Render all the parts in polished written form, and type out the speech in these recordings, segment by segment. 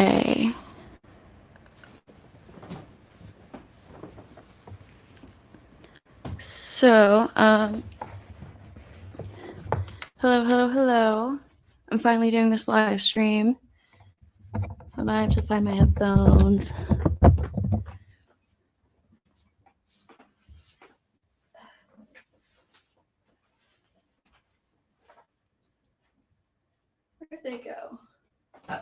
Okay. So, hello. I'm finally doing this live stream. I might have to find my headphones. Where'd they go? Oh.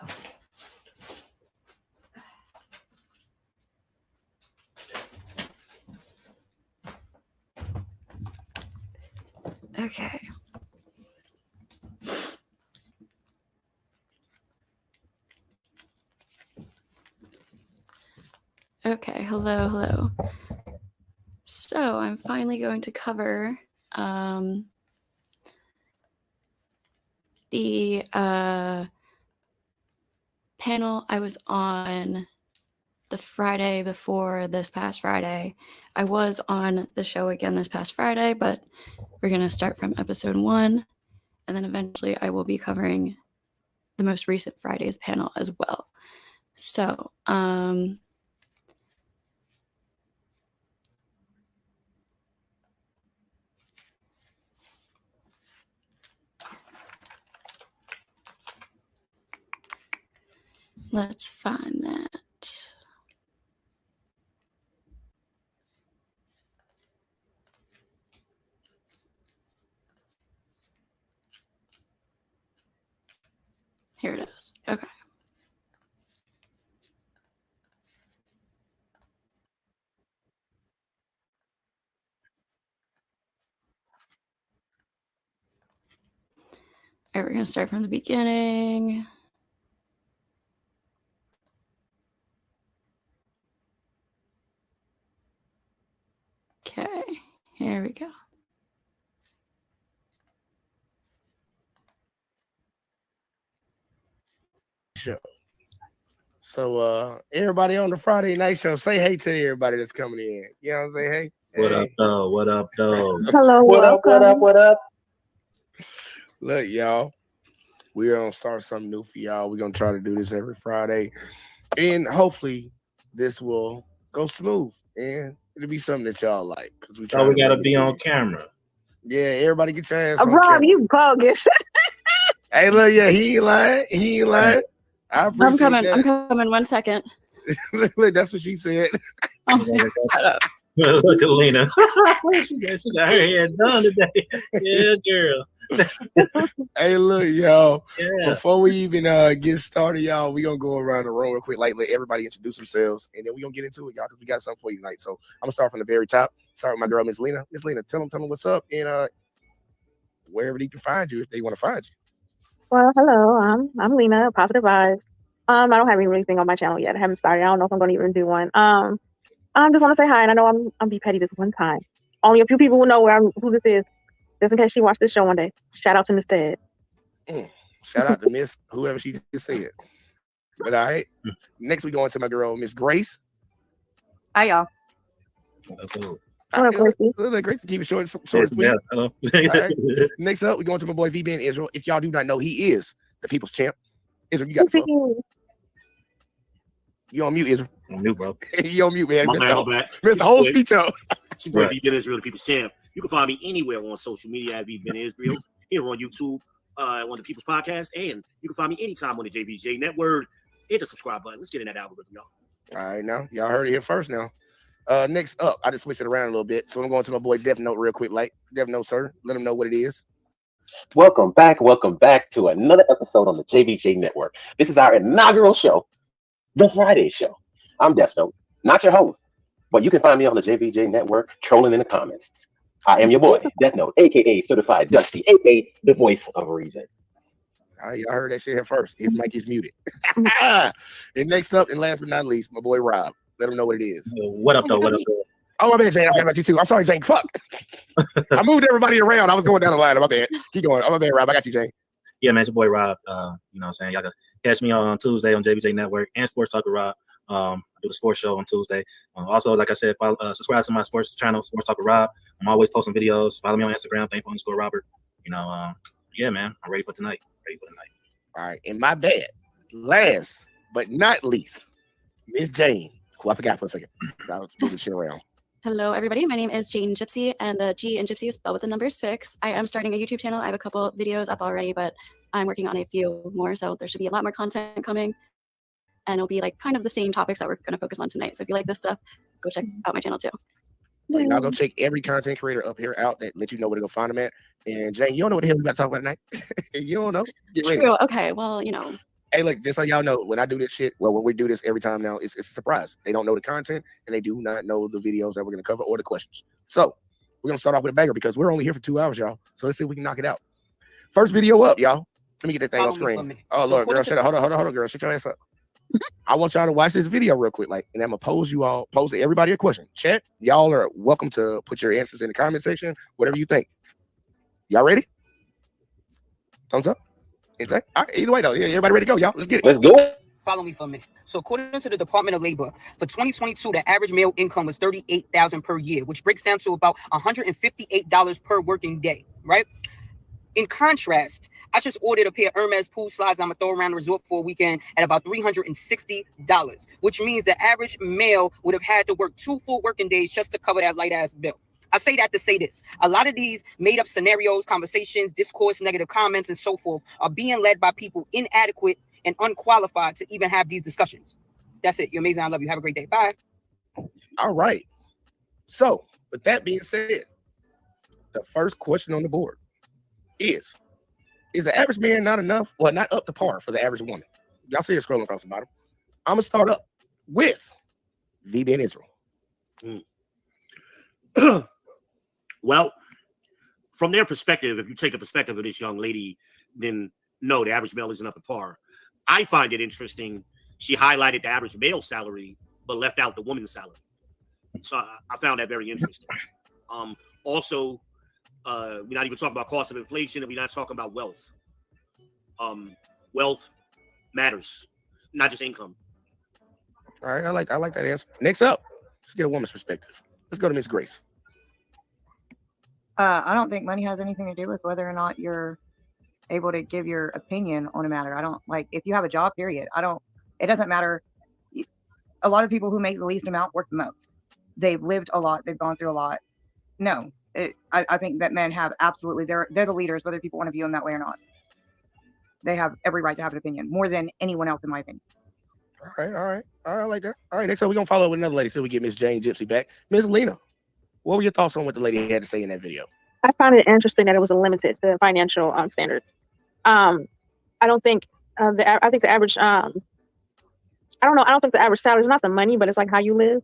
Okay. Okay, hello. So I'm finally going to cover the panel I was on the Friday before this past Friday. I was on the show again this past Friday, but we're going to start from episode 1, and then eventually I will be covering the most recent Friday's panel as well. So, let's find that. Here it is. Okay. All right, we're going to start from the beginning. Okay, here we go. Show. So everybody on the Friday night show, say hey to everybody that's coming in. You know what I'm saying? Hey. What up, though? What up, though? Hello, what up? Look, y'all, we're gonna start something new for y'all. We're gonna try to do this every Friday, and hopefully this will go smooth and it'll be something that y'all like. Cause we gotta be on camera. Yeah, everybody get your ass on Rob, camera. you bogus. Hey, look, yeah, he ain't lying. I appreciate that. I'm coming 1 second. Look, that's what she said. Shut up. Look at Lena. she got her hair done today. Yeah, girl. Hey, look, y'all. Yeah. Before we even get started, y'all, we gonna go around the room real quick, like let everybody introduce themselves, and then we gonna get into it, y'all, because we got something for you tonight. So I'm gonna start from the very top. Start with my girl, Miss Lena. Miss Lena, tell them what's up, and wherever they can find you if they want to find you. Well, hello. I'm Lena, Positive Vibes. I don't have anything on my channel yet. I haven't started. I don't know if I'm gonna even do one. I just want to say hi, and I know I'm be petty this one time. Only a few people will know who this is, just in case she watched this show one day. Shout out to Miss Ted. Shout out to Miss whoever she just said. But all right, next we go into my girl, Miss Grace. Hi, y'all. What up, Gracie? Great to keep it short and sweet. Yeah, hello. All right. Next up, we go into my boy VB in Israel. If y'all do not know, he is the people's champ. Israel, you got the floor. You on mute, Israel. I'm new, bro. You on mute, man. My bad. Missed the whole speech up. It's your boy VB Israel, the people's champ. You can find me anywhere on social media at VB Israel, here on YouTube, on the People's Podcast, and you can find me anytime on the JVJ Network. Hit the subscribe button. Let's get in that algorithm, y'all. All right, now y'all heard it here first. Now, next up, I just switched it around a little bit, so I'm going to my boy Dev Note real quick. Like Dev Note, sir, let him know what it is. Welcome back to another episode on the JVJ Network. This is our inaugural show, the Friday show. I'm Dev Note, not your host, but you can find me on the JVJ Network trolling in the comments. I am your boy, Death Note, aka Certified Dusty, aka the voice of reason. Y'all heard that shit here first. His mic is muted. And next up, and last but not least, my boy Rob. Let him know what it is. What up, though? What up, though? Oh, my bad, Jane. I forgot about you too. I'm sorry, Jane. Fuck. I moved everybody around. I was going down the line. My bad. Keep going. I'm my bad, Rob. I got you, Jane. Yeah, man, it's your boy Rob. You know what I'm saying? Y'all can catch me on Tuesday on JVJ Network and Sports Talk with Rob. I do the sports show on Tuesday. Also, like I said, subscribe to my sports channel, Sports Talk with Rob. I'm always posting videos. Follow me on Instagram, thankful_Robert. You know, yeah, man, I'm ready for tonight. All right, and my bad. Last but not least, Miss Jane, who I forgot for a second. I was moving shit around. Hello, everybody. My name is Jane Gypsy, and the G in Gypsy is spelled with the number 6. I am starting a YouTube channel. I have a couple videos up already, but I'm working on a few more, so there should be a lot more content coming, and it'll be like kind of the same topics that we're going to focus on tonight. So if you like this stuff, go check out my channel too. Y'all go check every content creator up here out that let you know where to go find them at. And Jane, you don't know what the hell we about to talk about tonight. You don't know. Get ready. True. Okay. Well, you know. Hey, look, just so y'all know, when I do this shit, well, when we do this every time now, it's a surprise. They don't know the content, and they do not know the videos that we're going to cover or the questions. So we're going to start off with a banger because we're only here for 2 hours, y'all. So let's see if we can knock it out. First video up, y'all. Let me get that thing on screen. Oh, Lord, girl, shut up. Hold on, girl. Shut your ass up. I want y'all to watch this video real quick, like, and I'm going to pose everybody a question. Chat, y'all are welcome to put your answers in the comment section, whatever you think. Y'all ready? Thumbs up. Either way, though. Yeah, everybody ready to go, y'all? Let's get it. Let's go. Follow me for a minute. So according to the Department of Labor, for 2022, the average male income was $38,000 per year, which breaks down to about $158 per working day, right? In contrast, I just ordered a pair of Hermes pool slides I'm going to throw around the resort for a weekend at about $360, which means the average male would have had to work 2 full working days just to cover that light-ass bill. I say that to say this. A lot of these made-up scenarios, conversations, discourse, negative comments, and so forth are being led by people inadequate and unqualified to even have these discussions. That's it. You're amazing. I love you. Have a great day. Bye. All right. So, with that being said, the first question on the board is the average man not enough? Well, not up to par for the average woman. Y'all see it scrolling across the bottom. I'm going to start up with VB and Israel. Well, from their perspective, if you take the perspective of this young lady, then no, the average male isn't up to par. I find it interesting. She highlighted the average male salary, but left out the woman's salary. So I found that very interesting. Also, we're not even talking about cost of inflation, and we're not talking about wealth. Wealth matters, not just income. All right, I like that answer. Next up, let's get a woman's perspective. Let's go to Miss Grace. I don't think money has anything to do with whether or not you're able to give your opinion on a matter. I don't like if you have a job, period. It doesn't matter. A lot of people who make the least amount work the most. They've lived a lot. They've gone through a lot. No, I think that men have absolutely, they're the leaders, whether people want to view them that way or not. They have every right to have an opinion more than anyone else, in my opinion. All right, I like that. All right, next up, we're going to follow up with another lady till we get Miss Jane Gypsy back. Miss Lena, what were your thoughts on what the lady had to say in that video? I found it interesting that it was limited to financial standards. I don't think I think the average I don't think the average salary is not the money, but it's like how you live.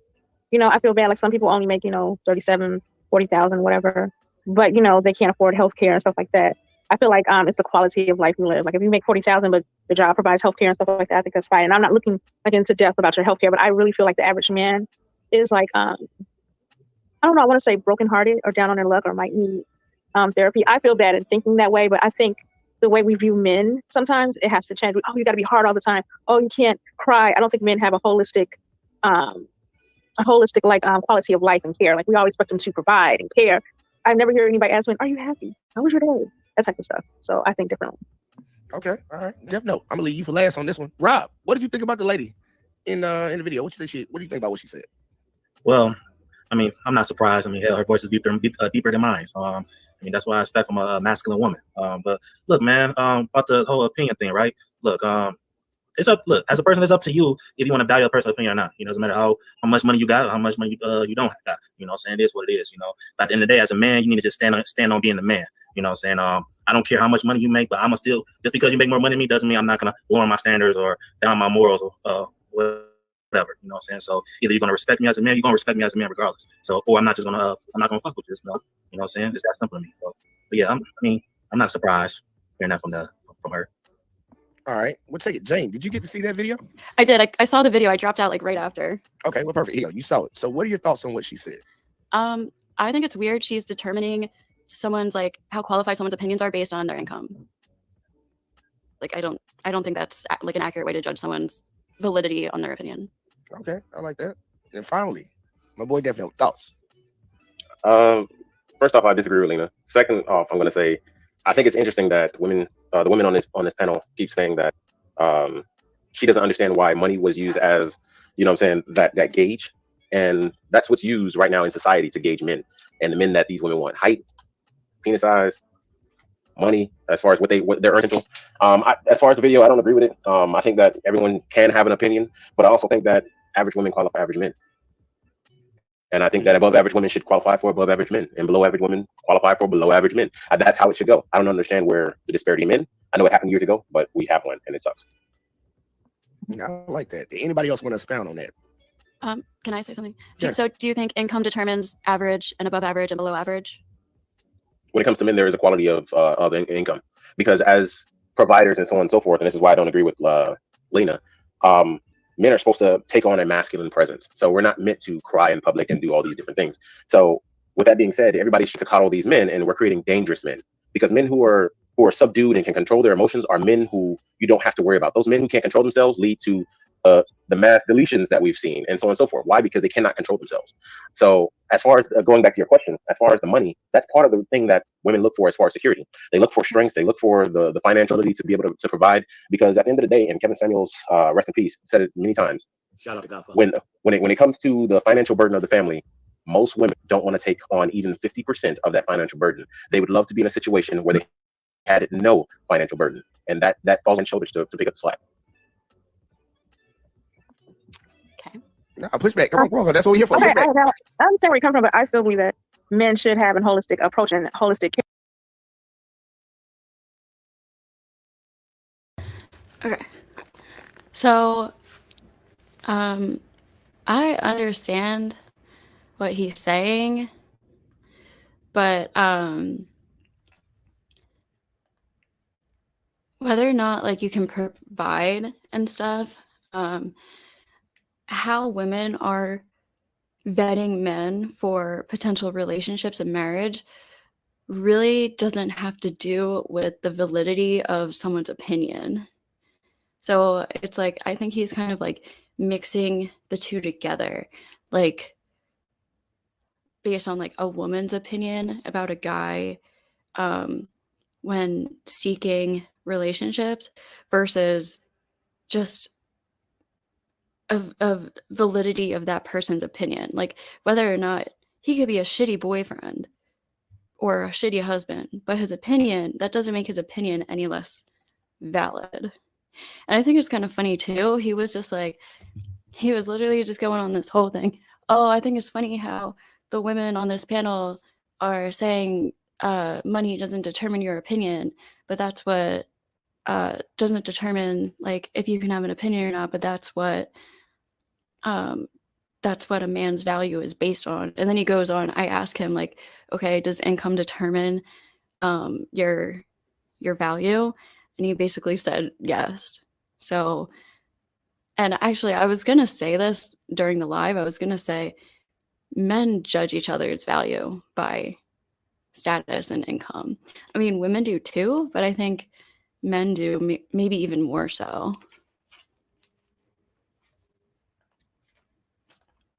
You know, I feel bad, like some people only make, 37, 40,000, whatever, but they can't afford healthcare and stuff like that. I feel like it's the quality of life you live. Like if you make 40,000 but the job provides healthcare and stuff like that, I think that's fine. And I'm not looking like into depth about your healthcare, but I really feel like the average man is like I don't know, I want to say brokenhearted or down on their luck or might need therapy. I feel bad in thinking that way, but I think the way we view men, sometimes it has to change. Oh, you got to be hard all the time. Oh, you can't cry. I don't think men have a holistic quality of life and care. Like we always expect them to provide and care. I never hear anybody ask me, "Are you happy? How was your day?" That type of stuff. So I think differently. Okay, all right. Jeff, no, I'm gonna leave you for last on this one. Rob, what did you think about the lady in the video? What do you think about what she said? Well, I mean, I'm not surprised. I mean, hell, her voice is deeper than mine. So, I mean, that's what I expect from a masculine woman. But look, man, about the whole opinion thing, right? Look, it's up. Look, as a person, it's up to you if you want to value a person's opinion or not. Doesn't matter how much money you got, or how much money you don't got. Saying it is what it is. But at the end of the day, as a man, you need to just stand on being the man. Saying I don't care how much money you make, but I'm still, just because you make more money than me doesn't mean I'm not gonna lower my standards or down my morals or whatever. So either you're gonna respect me as a man, you're gonna respect me as a man regardless. So, or I'm not gonna fuck with you. It's that simple to me. So, but yeah, I'm not surprised hearing that from her. All right, we'll take it. Jane, did you get to see that video? I did. I saw the video. I dropped out like right after. Okay, well, perfect. You saw it. So what are your thoughts on what she said? I think it's weird. She's determining someone's how qualified someone's opinions are based on their income. Like I don't think that's like an accurate way to judge someone's validity on their opinion. Okay, I like that. And finally, my boy Definitely thoughts. First off, I disagree with Lena. Second off, I'm going to say I think it's interesting that the women on this panel keep saying that she doesn't understand why money was used as, you know what I'm saying, that gauge. And that's what's used right now in society to gauge men, and the men that these women want: height, penis size, money, as far as what their essential. As far as the video, I don't agree with it. I think that everyone can have an opinion, but I also think that average women qualify for average men. And I think that above average women should qualify for above average men, and below average women qualify for below average men. That's how it should go. I don't understand where the disparity in men. I know it happened years ago, but we have one, and it sucks. I like that. Anybody else want to expound on that? Can I say something? Yeah. So do you think income determines average and above average and below average? When it comes to men, there is a quality of income, because as providers and so on and so forth, and this is why I don't agree with Lena, men are supposed to take on a masculine presence. So we're not meant to cry in public and do all these different things. So with that being said, everybody should coddle these men, and we're creating dangerous men, because men who are subdued and can control their emotions are men who you don't have to worry about. Those men who can't control themselves lead to the mass deletions that we've seen, and so on and so forth. Why? Because they cannot control themselves. So as far as going back to your question, as far as the money, that's part of the thing that women look for as far as security. They look for strength. They look for the financial ability to be able to provide, because at the end of the day, and Kevin Samuels, rest in peace, said it many times, Shout out to Godfather. when it comes to the financial burden of the family, most women don't want to take on even 50% of that financial burden. They would love to be in a situation where they had no financial burden, and that falls on shoulders to pick up the slack. Okay. No, pushback. Come on. That's what we're here for. Okay, Pushback. I understand where you come from, but I still believe that men should have a holistic approach and holistic care. Okay. So, I understand what he's saying, but whether or not like you can provide and stuff, how women are vetting men for potential relationships and marriage really doesn't have to do with the validity of someone's opinion. So it's like, I think he's kind of like mixing the two together, like based on like a woman's opinion about a guy when seeking relationships versus just of validity of that person's opinion. Like whether or not he could be a shitty boyfriend or a shitty husband, but his opinion, that doesn't make his opinion any less valid. And I think it's kind of funny too. He was literally just going on this whole thing. Oh, I think it's funny how the women on this panel are saying money doesn't determine your opinion, but that's what doesn't determine like if you can have an opinion or not, but that's what a man's value is based on. And then he goes on, I ask him like, okay, does income determine your value? And he basically said yes. So, and actually I was going to say this during the live, I was going to say men judge each other's value by status and income. I mean, women do too, but I think men do maybe even more so.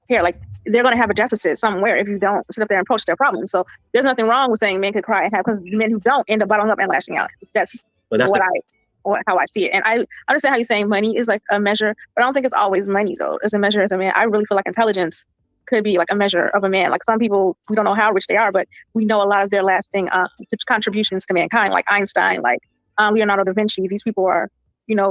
Here, like they're going to have a deficit somewhere if you don't sit up there and approach their problems. So there's nothing wrong with saying men could cry and have, because men who don't end up bottling up and lashing out. That's how I see it. And I understand how you're saying money is like a measure, but I don't think it's always money though. As a measure as a man, I really feel like intelligence could be like a measure of a man. Like some people, we don't know how rich they are, but we know a lot of their lasting contributions to mankind, like Einstein, like Leonardo da Vinci. These people are,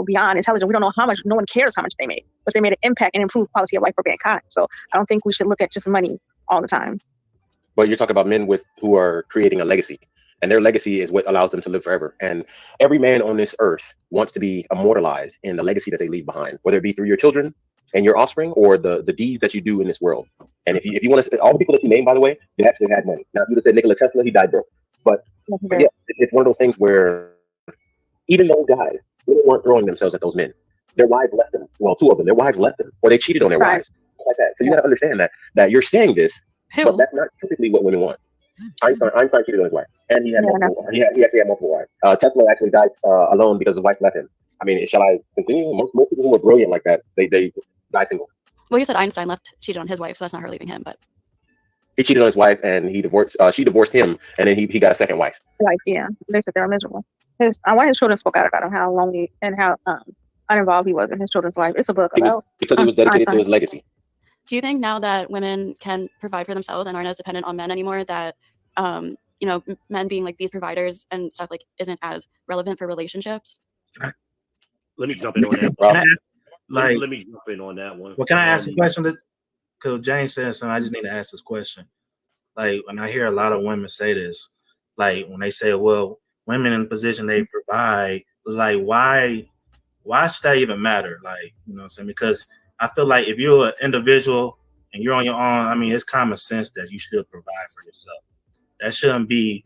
beyond intelligent. We don't know how much, no one cares how much they made, but they made an impact and improved quality of life for mankind. So I don't think we should look at just money all the time. But you're talking about men who are creating a legacy, and their legacy is what allows them to live forever. And every man on this earth wants to be immortalized in the legacy that they leave behind, whether it be through your children and your offspring or the deeds that you do in this world. And if you want to, all the people that you name, by the way, they actually had money. Now, if you would have said Nikola Tesla, he died broke. But yeah, it's one of those things where even though he died, women weren't throwing themselves at those men. Their wives left them. Well, two of them. Their wives left them, or they cheated on their wives, like that. So you got to understand that you're saying this, but that's not typically what women want. Einstein cheated on his wife, and he had multiple. He actually had multiple wives. Tesla actually died alone because his wife left him. I mean, shall I continue? Most people who are brilliant like that, they die single. Well, you said Einstein cheated on his wife, so that's not her leaving him, but he cheated on his wife, and she divorced him, and then he got a second wife. Like, yeah, they said they were miserable. One of his children spoke out about him, how lonely and how uninvolved he was in his children's life. It's a book about because he was dedicated to Einstein. his legacy. Do you think now that women can provide for themselves and aren't as dependent on men anymore, that men being like these providers and stuff like isn't as relevant for relationships? Let me jump in on that. Let me jump in on that one. Well, can I ask a question? Because James said something, I just need to ask this question. Like, when I hear a lot of women say this, like when they say, well, women in the position they provide, it's like, why should that even matter? Like, you know what I'm saying? Because I feel like if you're an individual and you're on your own, I mean, it's common sense that you should provide for yourself. That shouldn't be,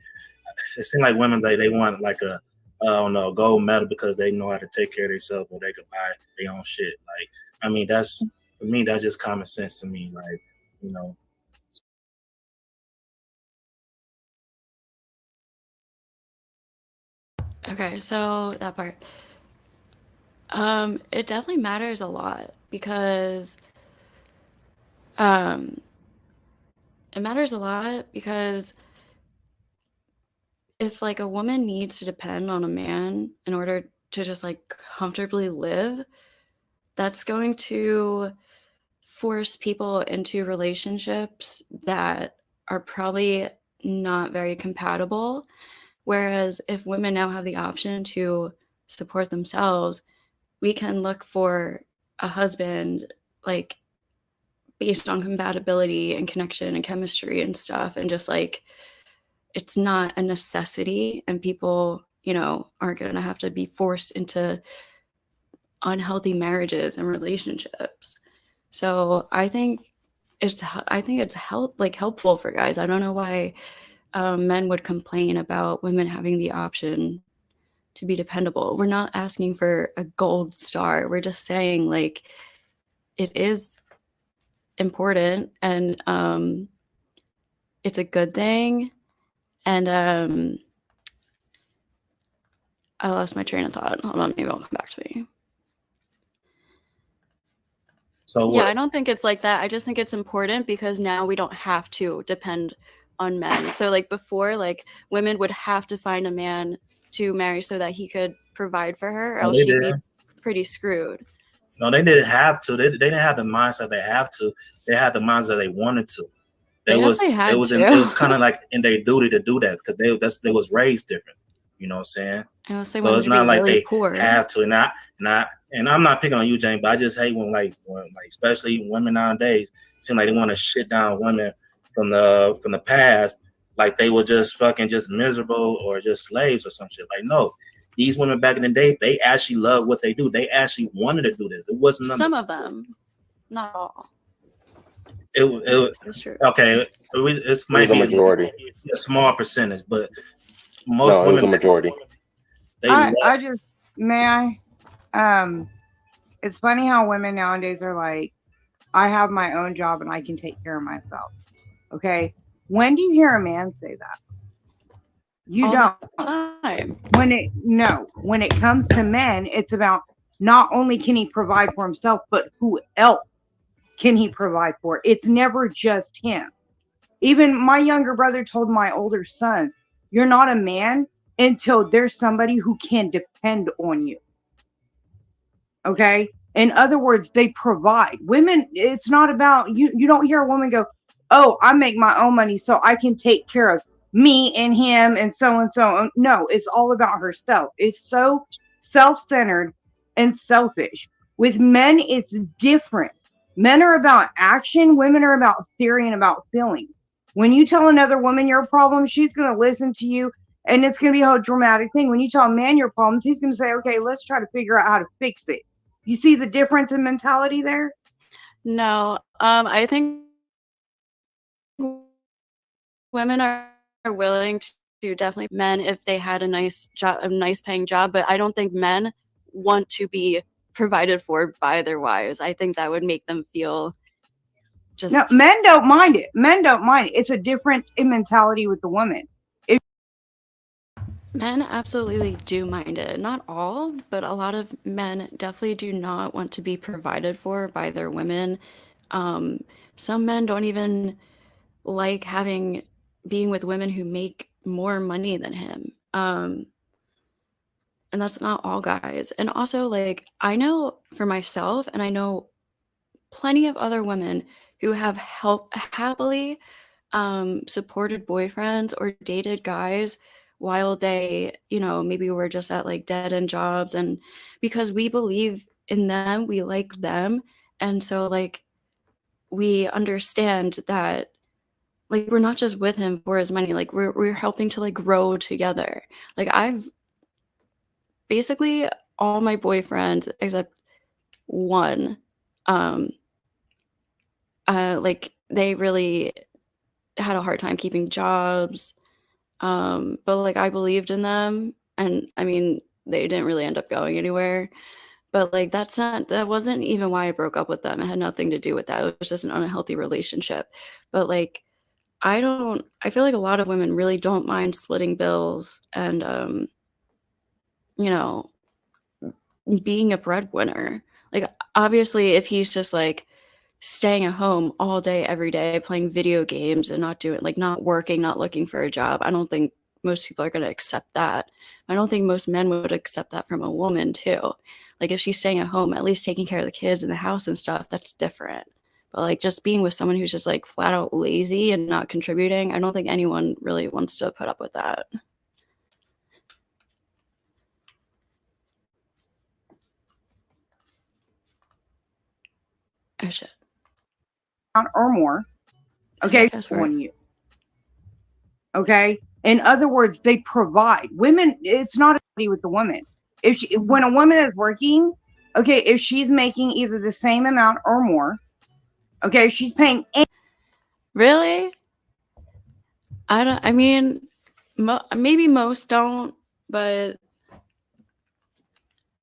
it seems like women, they want like a gold medal because they know how to take care of themselves or they could buy their own shit. Like, I mean, for me, that's just common sense to me. Like, you know. Okay, so that part. It definitely matters a lot because if like a woman needs to depend on a man in order to just like comfortably live, that's going to force people into relationships that are probably not very compatible. Whereas if women now have the option to support themselves, we can look for a husband like based on compatibility and connection and chemistry and stuff, and just like it's not a necessity, and people, aren't going to have to be forced into unhealthy marriages and relationships. So I think it's helpful for guys. I don't know why men would complain about women having the option to be dependable. We're not asking for a gold star. We're just saying like it is important, and it's a good thing. And I lost my train of thought. Hold on, maybe it'll come back to me. So yeah, I don't think it's like that. I just think it's important because now we don't have to depend on men. So like before, like women would have to find a man to marry so that he could provide for her, or else she'd be pretty screwed. No, they didn't have to. They didn't have the mindset they have to. They had the mindset they wanted to. It was kind of like in their duty to do that because they was raised different. You know what I'm saying? So it's not like they have to. And I'm not picking on you, Jane, but I just hate when especially women nowadays seem like they want to shit down women from the past, like they were just fucking just miserable or just slaves or some shit. Like, no, these women back in the day, they actually love what they do. They actually wanted to do this. It wasn't some of them, not all. It's true. Okay, it's maybe a majority, a small percentage, but most women. It was a majority. It's funny how women nowadays are like, I have my own job and I can take care of myself. Okay. When do you hear a man say that? You all don't. When it comes to men, it's about not only can he provide for himself, but who else can he provide for? It's never just him. Even my younger brother told my older sons, you're not a man until there's somebody who can depend on you. Okay. In other words, they provide. Women, it's not about you. You don't hear a woman go, oh, I make my own money so I can take care of me and him and so and so. No, it's all about herself. It's so self-centered and selfish. With men, it's different. Men are about action. Women are about theory and about feelings. When you tell another woman your problem, she's going to listen to you. And it's going to be a whole dramatic thing. When you tell a man your problems, he's going to say, okay, let's try to figure out how to fix it. You see the difference in mentality there? No, I think women are willing to definitely men if they had a nice job, a nice paying job, but I don't think men want to be provided for by their wives. I think that would make them feel just... No, men don't mind it. Men don't mind it. It's a difference in mentality with the woman. Men absolutely do mind it. Not all, but a lot of men definitely do not want to be provided for by their women. Some men don't even like being with women who make more money than him. and that's not all guys. And also, like, I know for myself, and I know plenty of other women who have happily supported boyfriends or dated guys while they, maybe were just at like dead end jobs, and because we believe in them, we like them, and so like we understand that like we're not just with him for his money, like we're helping to like grow together. Like I've basically all my boyfriends except one, like they really had a hard time keeping jobs, but like I believed in them, and I mean they didn't really end up going anywhere, but like that wasn't even why I broke up with them. It had nothing to do with that. It was just an unhealthy relationship. But like I feel like a lot of women really don't mind splitting bills and you know being a breadwinner. Like obviously if he's just like staying at home all day every day playing video games and not working, not looking for a job, I don't think most people are going to accept that. I don't think most men would accept that from a woman too. Like if she's staying at home at least taking care of the kids and the house and stuff, that's different. But like just being with someone who's just like flat out lazy and not contributing, I don't think anyone really wants to put up with that. Oh shit. Or more. Okay, Fast for forward. you. Okay. In other words, they provide. Women, it's not a with the woman. When a woman is working, okay, if she's making either the same amount or more, okay, she's paying. Really? I mean, maybe most don't, but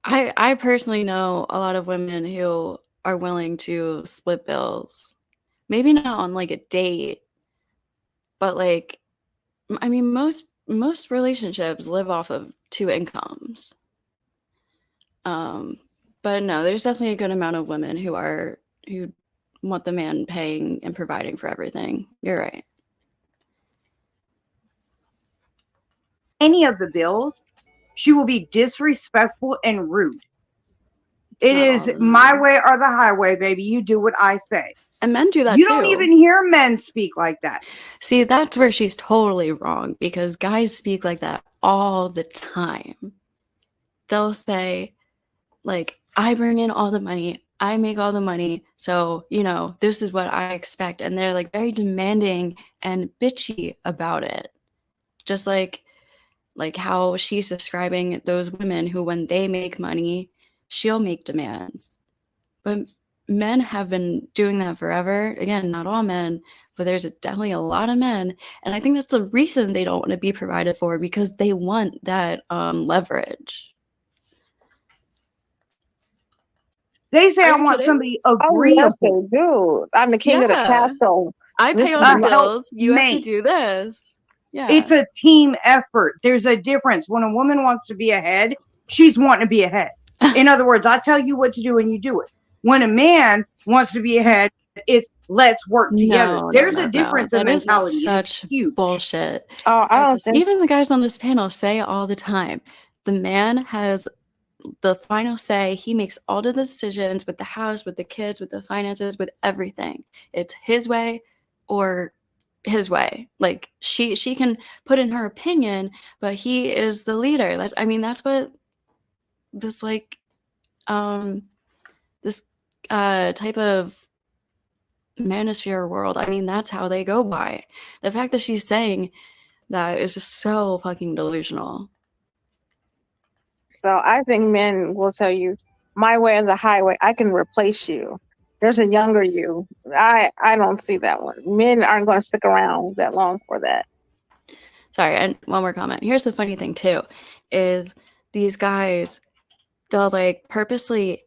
I personally know a lot of women who are willing to split bills. Maybe not on like a date, but like, I mean, most relationships live off of two incomes. But no, there's definitely a good amount of women who want the man paying and providing for everything. You're right. Any of the bills, she will be disrespectful and rude. It is my way or the highway, baby. You do what I say. And men do that you too. You don't even hear men speak like that. See, that's where she's totally wrong, because guys speak like that all the time. They'll say, like, I bring in all the money, I make all the money, so, this is what I expect. And they're like very demanding and bitchy about it. Just like how she's describing those women who, when they make money, she'll make demands. But men have been doing that forever. Again, not all men, but there's definitely a lot of men. And I think that's the reason they don't want to be provided for, because they want that leverage. They say I want somebody agreeable. Yes, they do. I'm the king of the castle. I pay all the bills. You have to do this. Yeah. It's a team effort. There's a difference. When a woman wants to be ahead, she's wanting to be ahead. In other words, I tell you what to do and you do it. When a man wants to be ahead, it's let's work together. There's a difference in mentality. Is such bullshit. Oh, I don't think even the guys on this panel say all the time, the man has the final say. He makes all the decisions with the house, with the kids, with the finances, with everything. It's his way or his way. Like she can put in her opinion, but he is the leader. That's what this this type of manosphere world, that's how they go by. The fact that she's saying that is just so fucking delusional. So I think men will tell you, my way or the highway, I can replace you. There's a younger you. I don't see that one. Men aren't going to stick around that long for that. Sorry, and one more comment. Here's the funny thing too, is these guys, they'll like purposely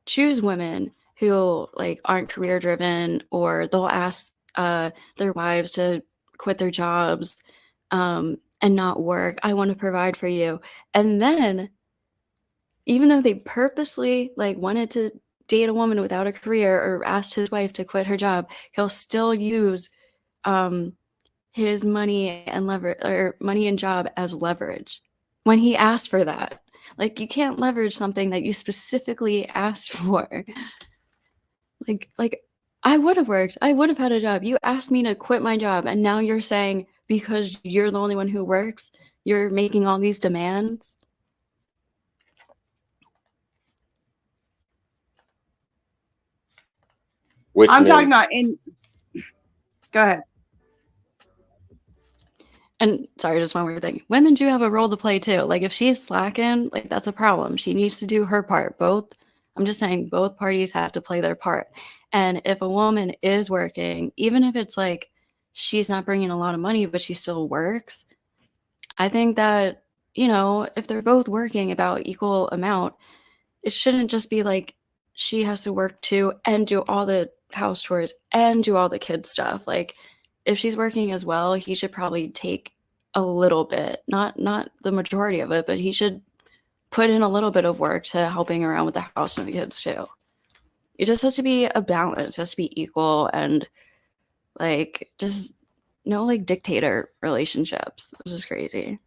choose women who like aren't career driven, or they'll ask their wives to quit their jobs and not work. I want to provide for you. And then even though they purposely like wanted to date a woman without a career, or asked his wife to quit her job, he'll still use his money and money and job as leverage. when he asked for that. Like, you can't leverage something that you specifically asked for. Like I would have worked. I would have had a job. You asked me to quit my job, and now you're saying because you're the only one who works, you're making all these demands. Which I'm men? talking about in. Go ahead. And sorry, just one more thing. Women do have a role to play too. Like, if she's slacking, like, that's a problem. She needs to do her part. I'm just saying, both parties have to play their part. And if a woman is working, even if it's like she's not bringing a lot of money, but she still works, I think that, you know, if they're both working about equal amount, it shouldn't just be like she has to work too and do all the house chores and do all the kids stuff. Like, if she's working as well, he should probably take a little bit, not the majority of it, but he should put in a little bit of work to helping around with the house and the kids too. It just has to be a balance, it has to be equal, and like, just no like dictator relationships. This is crazy.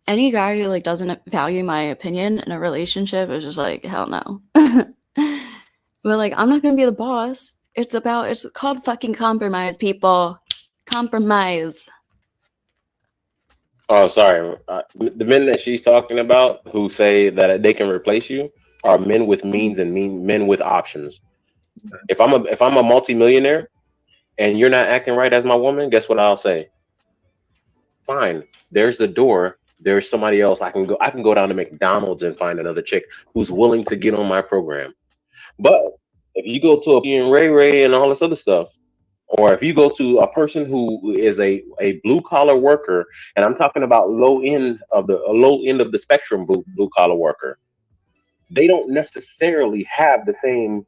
Any guy who like doesn't value my opinion in a relationship is just like, hell no. But like, I'm not gonna be the boss. It's called fucking compromise, people. Compromise. Oh, sorry. The men that she's talking about who say that they can replace you are men with means and men with options. If I'm a multimillionaire and you're not acting right as my woman, guess what I'll say? Fine. There's the door. There's somebody else. I can go down to McDonald's and find another chick who's willing to get on my program. But if you go to a Ray Ray and all this other stuff, or if you go to a person who is a blue collar worker, and I'm talking about low end of the spectrum blue collar worker, they don't necessarily have the same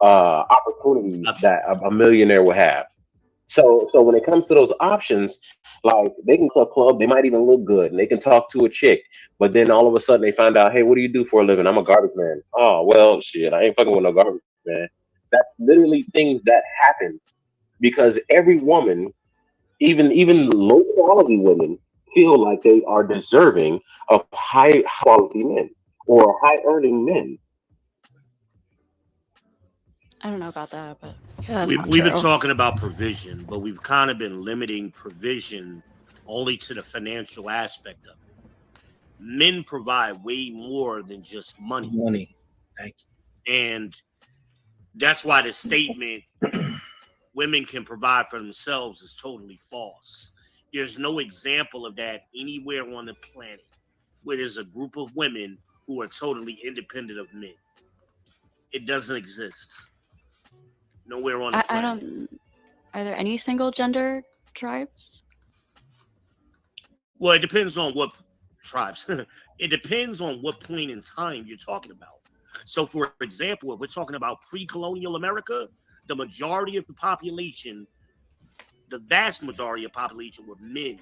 opportunities that a millionaire will have. So when it comes to those options, like they can go to a club, they might even look good, and they can talk to a chick, but then all of a sudden they find out, hey, what do you do for a living? I'm a garbage man. Oh well, shit, I ain't fucking with no garbage man. That's literally things that happen because every woman, even low quality women, feel like they are deserving of high quality men or high earning men. I don't know about that, but yeah, that's not We've been true. talking about provision, but we've kind of been limiting provision only to the financial aspect of it. Men provide way more than just money. Money. Thank you. And that's why the statement women can provide for themselves is totally false. There's no example of that anywhere on the planet where there's a group of women who are totally independent of men. It doesn't exist. Nowhere on the planet. Are there any single gender tribes? Well, it depends on what tribes. It depends on what point in time you're talking about. So, for example, if we're talking about pre-colonial America, the majority of the population, the vast majority of the population were men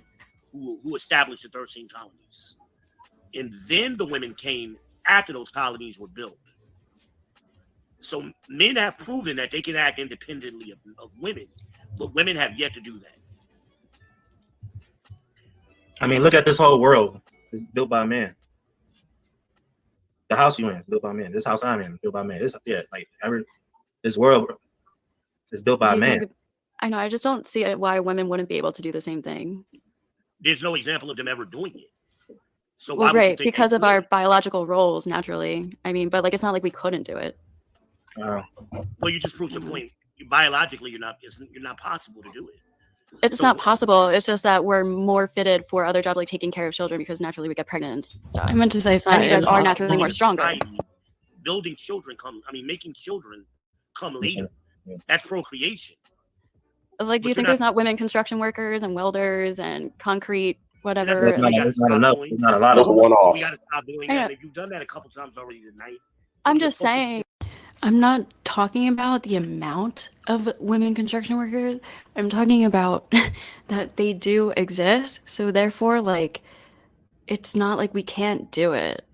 who established the 13 colonies. And then the women came after those colonies were built. So men have proven that they can act independently of women, but women have yet to do that. I mean, look at this whole world. It's built by men. The house you in is built by men. This house I'm in is built by men. This world is built by men. I know. I just don't see why women wouldn't be able to do the same thing. There's no example of them ever doing it. So well, right, because of our biological roles, naturally. I mean, but like, it's not like we couldn't do it. Well, you just proved your point. Biologically, you're not possible to do it. It's not possible. It's just that we're more fitted for other jobs, like taking care of children, because naturally we get pregnant. So I meant to say, and you guys are naturally more stronger. Building children making children come later. That's procreation. Like, do you think there's not women construction workers and welders and concrete, whatever? It's not enough. It's not a lot of them. We got to stop doing that. If you've done that a couple times already tonight. I'm just saying. I'm not talking about the amount of women construction workers. I'm talking about that they do exist. So therefore, like, it's not like we can't do it.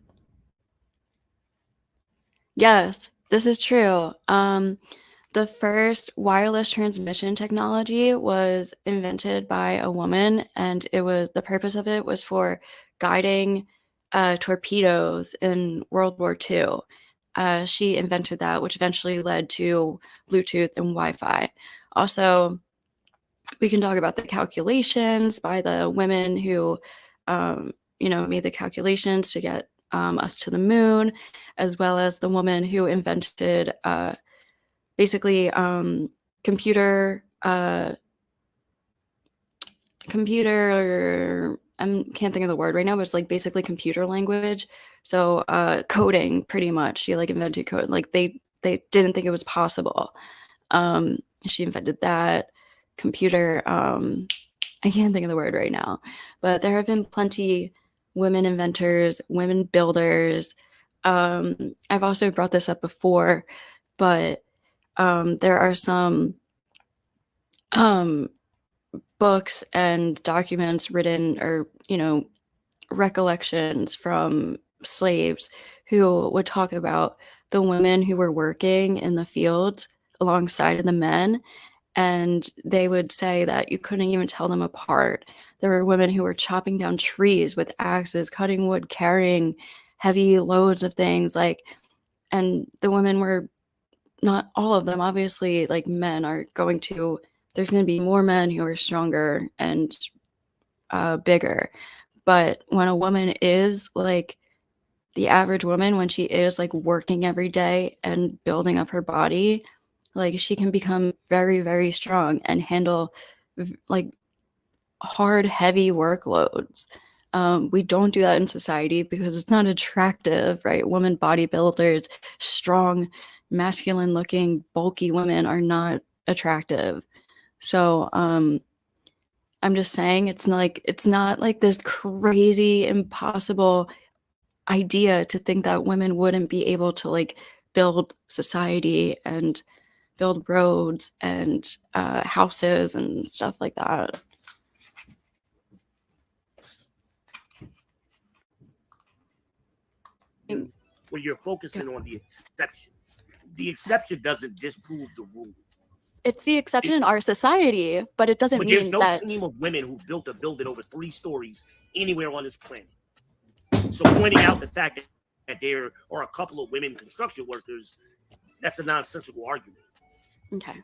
Yes, this is true. the first wireless transmission technology was invented by a woman, and the purpose of it was for guiding torpedoes in World War II. She invented that, which eventually led to Bluetooth and Wi-Fi. Also, we can talk about the calculations by the women who, made the calculations to get us to the moon, as well as the woman who invented basically computer I can't think of the word right now, but it's like basically computer language. So coding, pretty much. She like invented code. Like they didn't think it was possible. She invented that computer. I can't think of the word right now, but there have been plenty women inventors, women builders. I've also brought this up before, but there are some books and documents written, or recollections from slaves who would talk about the women who were working in the fields alongside of the men, and they would say that you couldn't even tell them apart. There were women who were chopping down trees with axes, cutting wood, carrying heavy loads of things, and the women were, not all of them, obviously, like men are going to, there's going to be more men who are stronger and bigger. But when a woman is like the average woman, when she is like working every day and building up her body, like she can become very, very strong and handle like hard, heavy workloads. We don't do that in society because it's not attractive, right? Women bodybuilders, strong, masculine looking, bulky women are not attractive. So I'm just saying it's not like this crazy, impossible idea to think that women wouldn't be able to like build society and build roads and houses and stuff like that. When you're focusing on the exception doesn't disprove the rule. It's the exception in our society, but it doesn't mean there's no that team of women who built a building over 3 stories anywhere on this planet. So pointing out the fact that there are a couple of women construction workers, that's a nonsensical argument. Okay.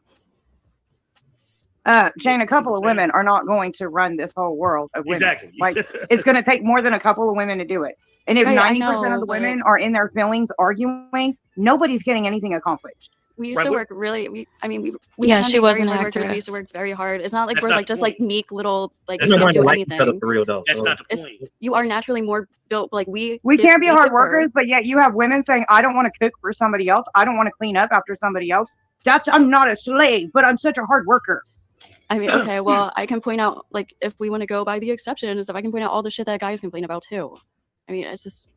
Jane, a couple of women are not going to run this whole world of women. Exactly. Like, it's going to take more than a couple of women to do it. And if 90% of the women are in their feelings arguing, nobody's getting anything accomplished. We used to work really. Yeah, she was an actress. We used to work very hard. It's not like we're like just like meek little like we don't do like anything. each other for real though. That's not the point. You are naturally more built. Like we can't be hard workers, but yet you have women saying, "I don't want to cook for somebody else. I don't want to clean up after somebody else. I'm not a slave, but I'm such a hard worker." I mean, okay, well, I can point out, like, if we want to go by the exceptions, if I can point out all the shit that guys complain about too. I mean, it's just.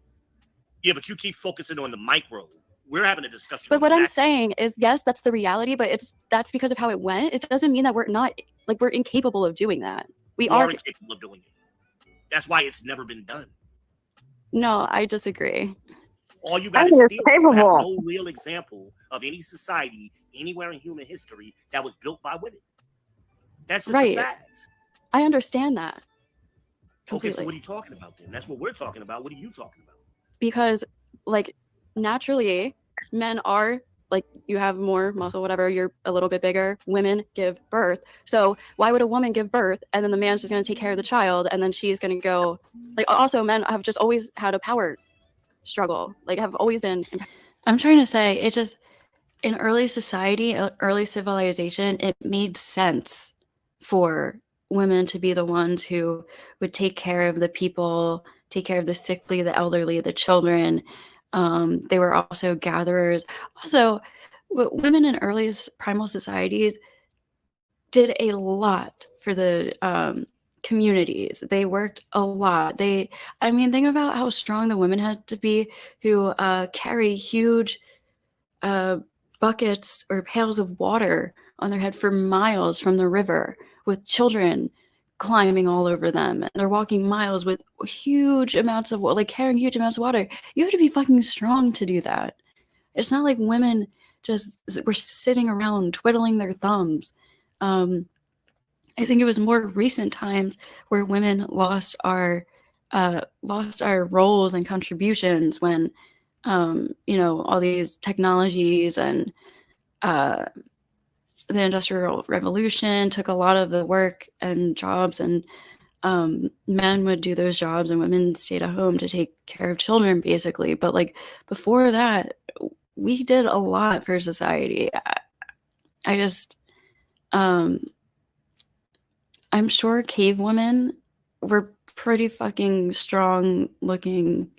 Yeah, but you keep focusing on the micro. We're having a discussion. But what I'm saying is, yes, that's the reality, but that's because of how it went. It doesn't mean that we're incapable of doing that. We are incapable of doing it. That's why it's never been done. No, I disagree. All you got is have no real example of any society anywhere in human history that was built by women. That's just a fact. I understand that. Completely. Okay, so what are you talking about then? That's what we're talking about. What are you talking about? Because, like, naturally, men are, like, you have more muscle, whatever, you're a little bit bigger. Women give birth. So why would a woman give birth and then the man's just going to take care of the child and then she's going to go, like, also men have just always had a power struggle, like, have always been. I'm trying to say, it just, in early society, early civilization, it made sense for women to be the ones who would take care of the people, take care of the sickly, the elderly, the children. They were also gatherers. Also, women in early primal societies did a lot for the communities. They worked a lot. Think about how strong the women had to be who carry huge buckets or pails of water on their head for miles from the river with children climbing all over them. And they're walking miles with huge amounts of water, like carrying huge amounts of water. You have to be fucking strong to do that. It's not like women just were sitting around twiddling their thumbs. I think it was more recent times where women lost our roles and contributions when, all these technologies and the Industrial Revolution took a lot of the work and jobs, and men would do those jobs and women stayed at home to take care of children, basically. But like before that, we did a lot for society. I just, I'm sure cave women were pretty fucking strong looking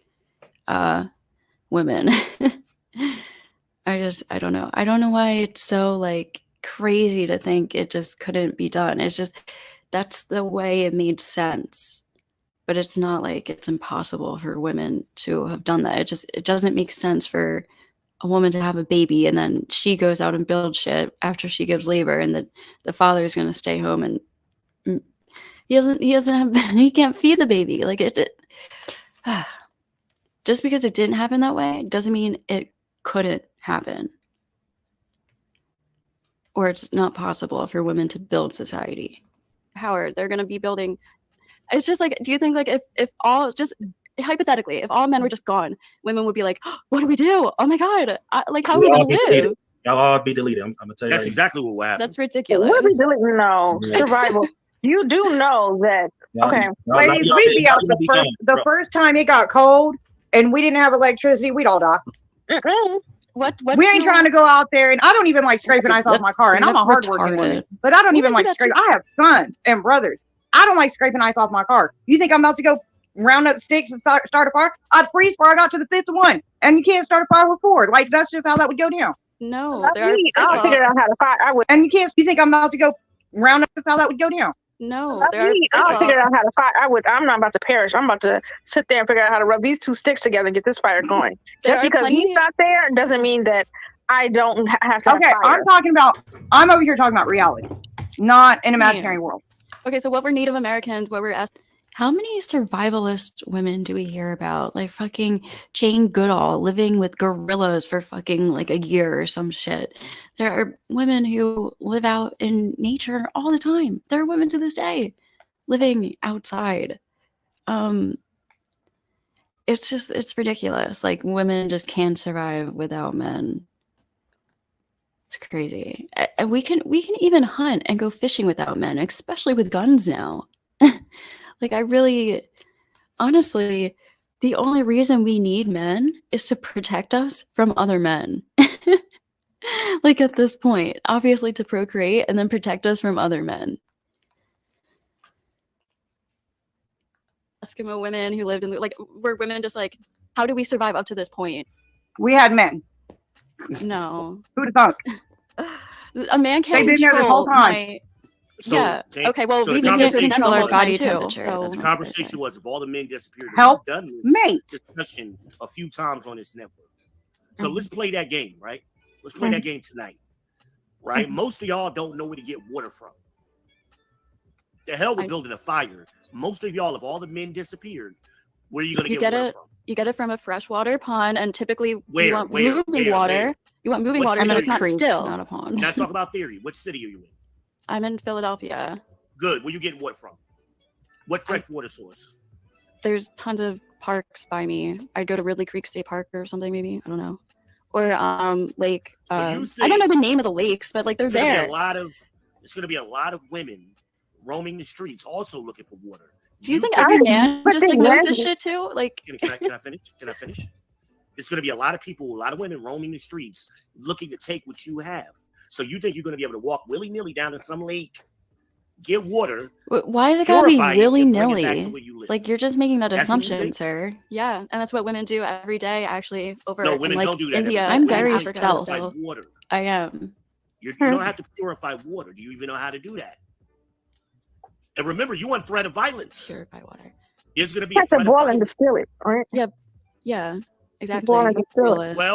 women. I don't know. I don't know why it's so like crazy to think it just couldn't be done. It's just, that's the way it made sense. But it's not like it's impossible for women to have done that. It doesn't make sense for a woman to have a baby and then she goes out and builds shit after she gives labor, and the father is going to stay home and he can't feed the baby. Like just because it didn't happen that way doesn't mean it couldn't happen, or it's not possible for women to build society. Howard, they're going to be building. It's just like, do you think like if all, just hypothetically, if all men were just gone, women would be like, oh, what do we do? Oh my God. Like, how are we going to live? Y'all all be deleted. I'm going to tell you. That's exactly what will happen. That's ridiculous. What are we deleting? No, survival. You do know that. Okay. Ladies, we'd be out the first time it got cold and we didn't have electricity, we'd all die. What we ain't trying to go out there, and I don't even like scraping ice off my car, and I'm a hardworking woman, but I don't even like scraping. I have sons and brothers. I don't like scraping ice off my car. You think I'm about to go round up sticks and start a fire? I'd freeze before I got to the fifth one, and you can't start a fire with four. Like, that's just how that would go down. No, I'll figure out how to fire. I would, and you can't. You think I'm about to go round up? That's how that would go down. No, I'll figure out how to fire. I'm not about to perish. I'm about to sit there and figure out how to rub these two sticks together and get this fire going. Just because he's not there doesn't mean that I don't have to. Okay, I'm over here talking about reality, not an imaginary world. Okay, so what were Native Americans? What were how many survivalist women do we hear about? Like fucking Jane Goodall living with gorillas for fucking like a year or some shit. There are women who live out in nature all the time. There are women to this day living outside. It's ridiculous. Like, women just can't survive without men. It's crazy. And we can even hunt and go fishing without men, especially with guns now. Like, honestly, the only reason we need men is to protect us from other men. Like, at this point, obviously to procreate and then protect us from other men. Eskimo women who lived in, like, were women just like, how do we survive up to this point? We had men. No. Who'd have thought? A man can't been there the whole time. Yeah. Okay. Well, we can control our body temperature. So the conversation was, if all the men disappeared, help done this mate discussion a few times on this network. So let's play that game, right? Let's play that game tonight, right? Most of y'all don't know where to get water from. The hell with building a fire. Most of y'all, if all the men disappeared, where are you going to get water from? You get it from a freshwater pond, and typically you want where, moving water. You want moving water, so it's not still. Not a pond. Let's talk about theory. What city are you in? I'm in Philadelphia. Good. Where you getting water from? What fresh water source? There's tons of parks by me. I'd go to Ridley Creek State Park or something, maybe. I don't know. Or lake. I don't know the name of the lakes, but like they're there. It's going to be a lot of women roaming the streets, also looking for water. Do you think every man just like knows this shit too? Like, can I finish? Can I finish? There's going to be a lot of people, a lot of women roaming the streets, looking to take what you have. So you think you're going to be able to walk willy-nilly down to some lake, get water? Why is it got to be willy-nilly? Like, you're just making that assumption, sir. Yeah, and that's what women do every day, actually. No, women don't do that. India, I'm very stealth. Water. I am. You don't have to purify water. Do you even know how to do that? And remember, you want threat of violence. Purify water. There's going to be a threat of violence. And distill it, right? Yep. Yeah. Exactly. Well,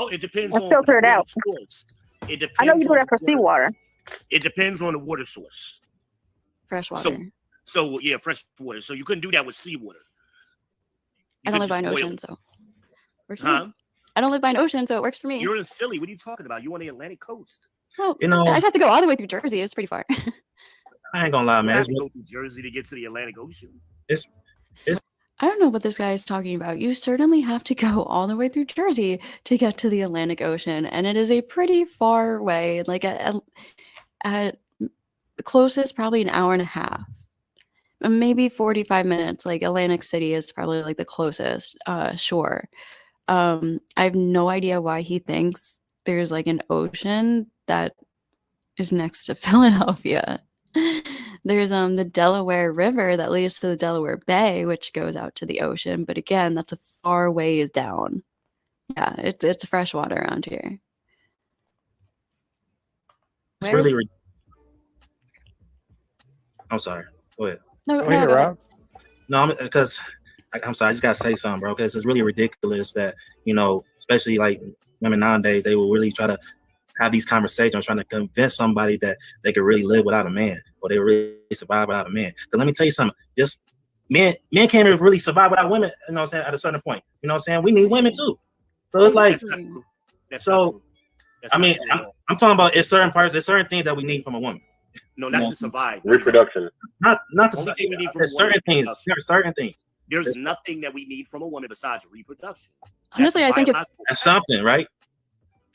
it depends on filter it out. Source. It depends. I know you do that for seawater. It depends on the water source. Fresh water. So yeah, fresh water. So you couldn't do that with seawater. I don't live by an ocean, so. Huh? I don't live by an ocean, so it works for me. You're in Philly. What are you talking about? You on the Atlantic coast? Well, You know, I'd have to go all the way through Jersey. It's pretty far. I ain't gonna lie, You man. have to go through Jersey to get to the Atlantic Ocean. I don't know what this guy is talking about. You certainly have to go all the way through Jersey to get to the Atlantic Ocean, and it is a pretty far way. Like at the closest, probably an hour and a half, maybe 45 minutes. Like Atlantic City is probably like the closest shore. I have no idea why he thinks there's like an ocean that is next to Philadelphia. There's the Delaware River that leads to the Delaware Bay, which goes out to the ocean. But again, that's a far ways down. Yeah, it's freshwater around here. It's Where's- really. I'm sorry. Go ahead. No, Go ahead, go Rob. No, because I'm sorry. I just gotta say something, bro. Because it's really ridiculous that especially like women nowadays, they will really try to have these conversations, trying to convince somebody that they could really live without a man, or they really survive without a man. But let me tell you something. Just men can't really survive without women. You know what I'm saying? At a certain point, you know what I'm saying? We need women too. So it's like, That's not true. That's So, not true. That's I not mean, true at all. I'm talking about it's certain parts, there's certain things that we need from a woman. No, not to survive. Reproduction. Not to Only thing we need from there's a woman certain is things. reproduction. There are certain things. There's nothing that we need from a woman besides reproduction. Honestly, I think if biological That's fact. something, right?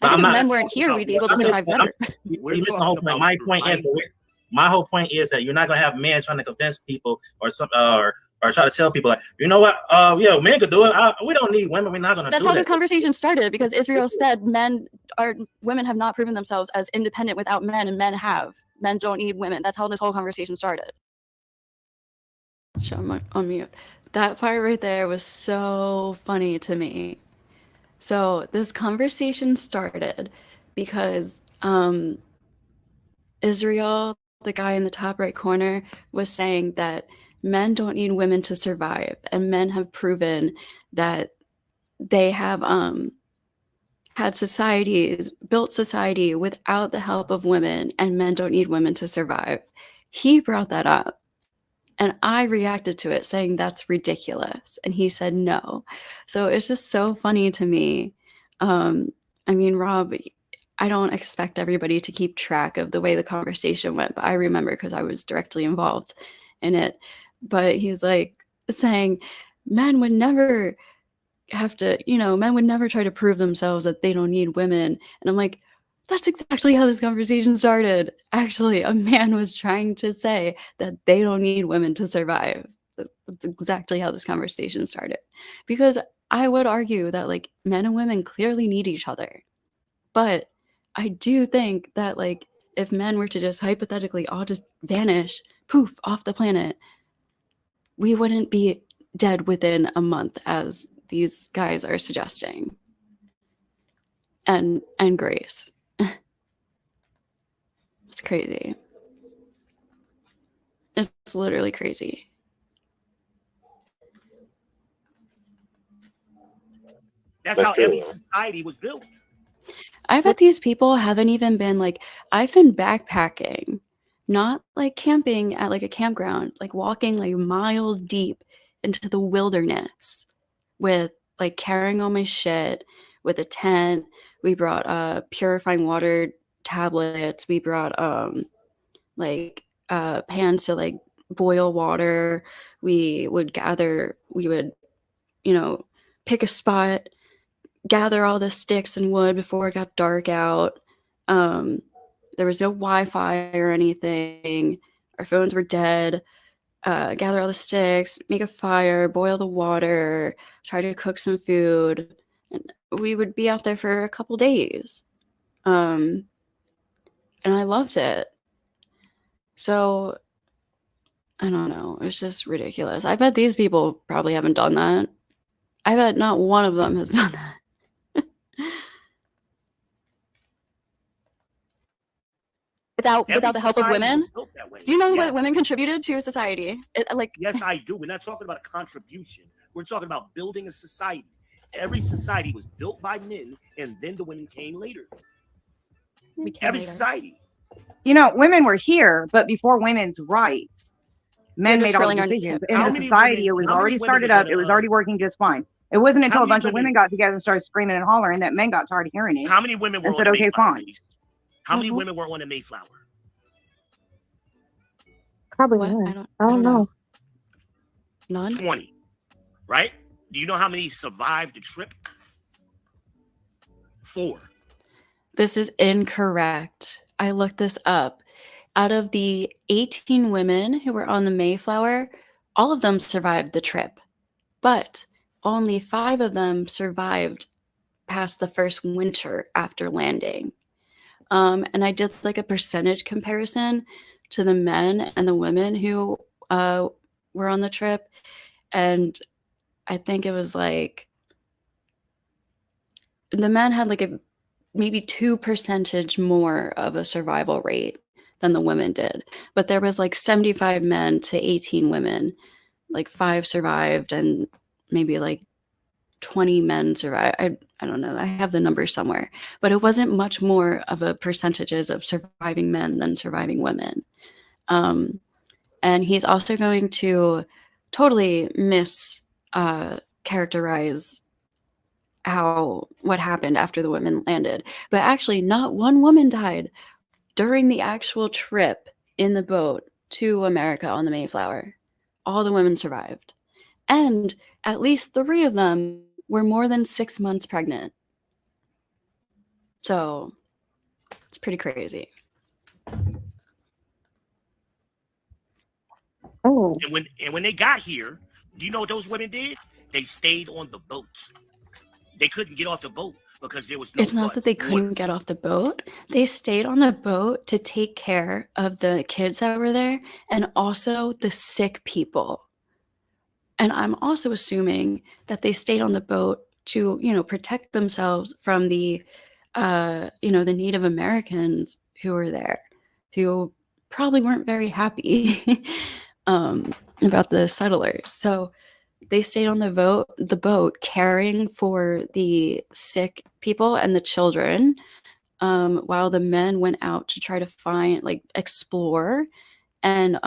I think if I'm not- men weren't here, we'd be able to I mean, survive better. We're You missed the talking whole point. about My whole point is that you're not gonna have men trying to convince people or try to tell people like, you know what, yeah, men could do it. We don't need women. We're not gonna That's do how that. this conversation started, because Israel said women have not proven themselves as independent without men, and men don't need women. That's how this whole conversation started. Show my on mute. That part right there was so funny to me. So this conversation started because Israel, the guy in the top right corner, was saying that men don't need women to survive, and men have proven that they have built society without the help of women, and men don't need women to survive. He brought that up, and I reacted to it saying that's ridiculous, and he said no. So it's just so funny to me. I mean, Rob, I don't expect everybody to keep track of the way the conversation went, but I remember because I was directly involved in it. But he's like saying men would never try to prove themselves that they don't need women. And I'm like, that's exactly how this conversation started. Actually, a man was trying to say that they don't need women to survive. That's exactly how this conversation started. Because I would argue that like men and women clearly need each other. But I do think that like if men were to just hypothetically all just vanish, poof, off the planet, we wouldn't be dead within a month, as these guys are suggesting. And Grace. It's crazy. It's literally crazy. That's That's how true. every society was built. I bet these people haven't even been like, I've been backpacking, not like camping at like a campground, like walking like miles deep into the wilderness with like carrying all my shit with a tent. We brought purifying water tablets. We brought pans to like boil water. We would pick a spot, gather all the sticks and wood before it got dark out. There was no Wi-Fi or anything. Our phones were dead. Gather all the sticks, make a fire, boil the water, try to cook some food. And we would be out there for a couple days. And I loved it. So, I don't know. It's just ridiculous. I bet these people probably haven't done that. I bet not one of them has done that. Without the help of society women? was built that way. Do you know Yes. what women contributed to society? Yes, I do. We're not talking about a contribution. We're talking about building a society. Every society was built by men, and then the women came later. Every society. You know, women were here, but before women's rights, men just made all the filling our decisions. tip. In How the many society, women- it was how many already women started was up. in It was a- already working just fine. It wasn't How until a many bunch of women- women got together and started screaming and hollering that men got tired of hearing it. How many women were And on said, the okay, Mayflower? fine. Ladies? How many women were on the Mayflower? Probably What? none. I don't know. None? 20, right? Do you know how many survived the trip? 4. This is incorrect. I looked this up. Out of the 18 women who were on the Mayflower, all of them survived the trip, but only 5 of them survived past the first winter after landing. And I did like a percentage comparison to the men and the women who were on the trip, and I think it was like the men had like a maybe 2% more of a survival rate than the women did. But there was like 75 men to 18 women, like 5 survived and maybe like 20 men survived. I don't know. I have the numbers somewhere, but it wasn't much more of a percentages of surviving men than surviving women. And he's also going to totally characterize what happened after the women landed. But actually, not one woman died during the actual trip in the boat to America on the Mayflower. All the women survived. And at least 3 of them were more than 6 months pregnant. So it's pretty crazy. Oh, And when they got here, do you know what those women did? They stayed on the boat. They couldn't get off the boat because there was no. It's not that they couldn't get off the boat. They stayed on the boat to take care of the kids that were there and also the sick people. And I'm also assuming that they stayed on the boat to, protect themselves from the, the Native Americans who were there, who probably weren't very happy about the settlers. So they stayed on the boat caring for the sick people and the children, while the men went out to try to explore and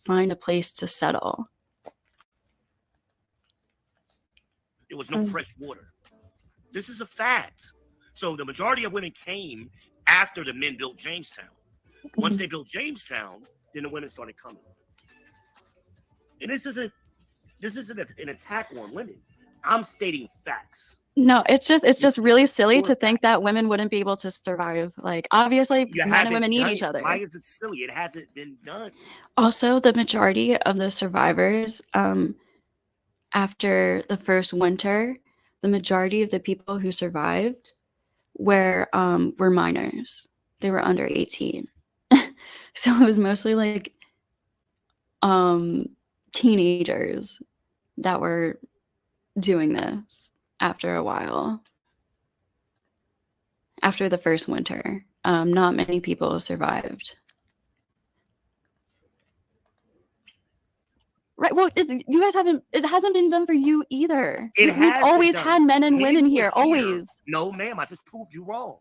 find a place to settle. There was no fresh water. This is a fact. So the majority of women came after the men built Jamestown. Once they built Jamestown, then the women started coming. And this isn't an attack on women. I'm stating facts. No, it's just really silly to think that women wouldn't be able to survive. Like, obviously, men and women need each other. Why is it silly? It hasn't been done. Also, the majority of the survivors, after the first winter, the majority of the people who survived were minors. They were under 18. So it was mostly like teenagers that were doing this after a while. After the first winter, not many people survived. Right. Well, you guys it hasn't been done for you either. We've always had men and women here, always. No, ma'am, I just proved you wrong.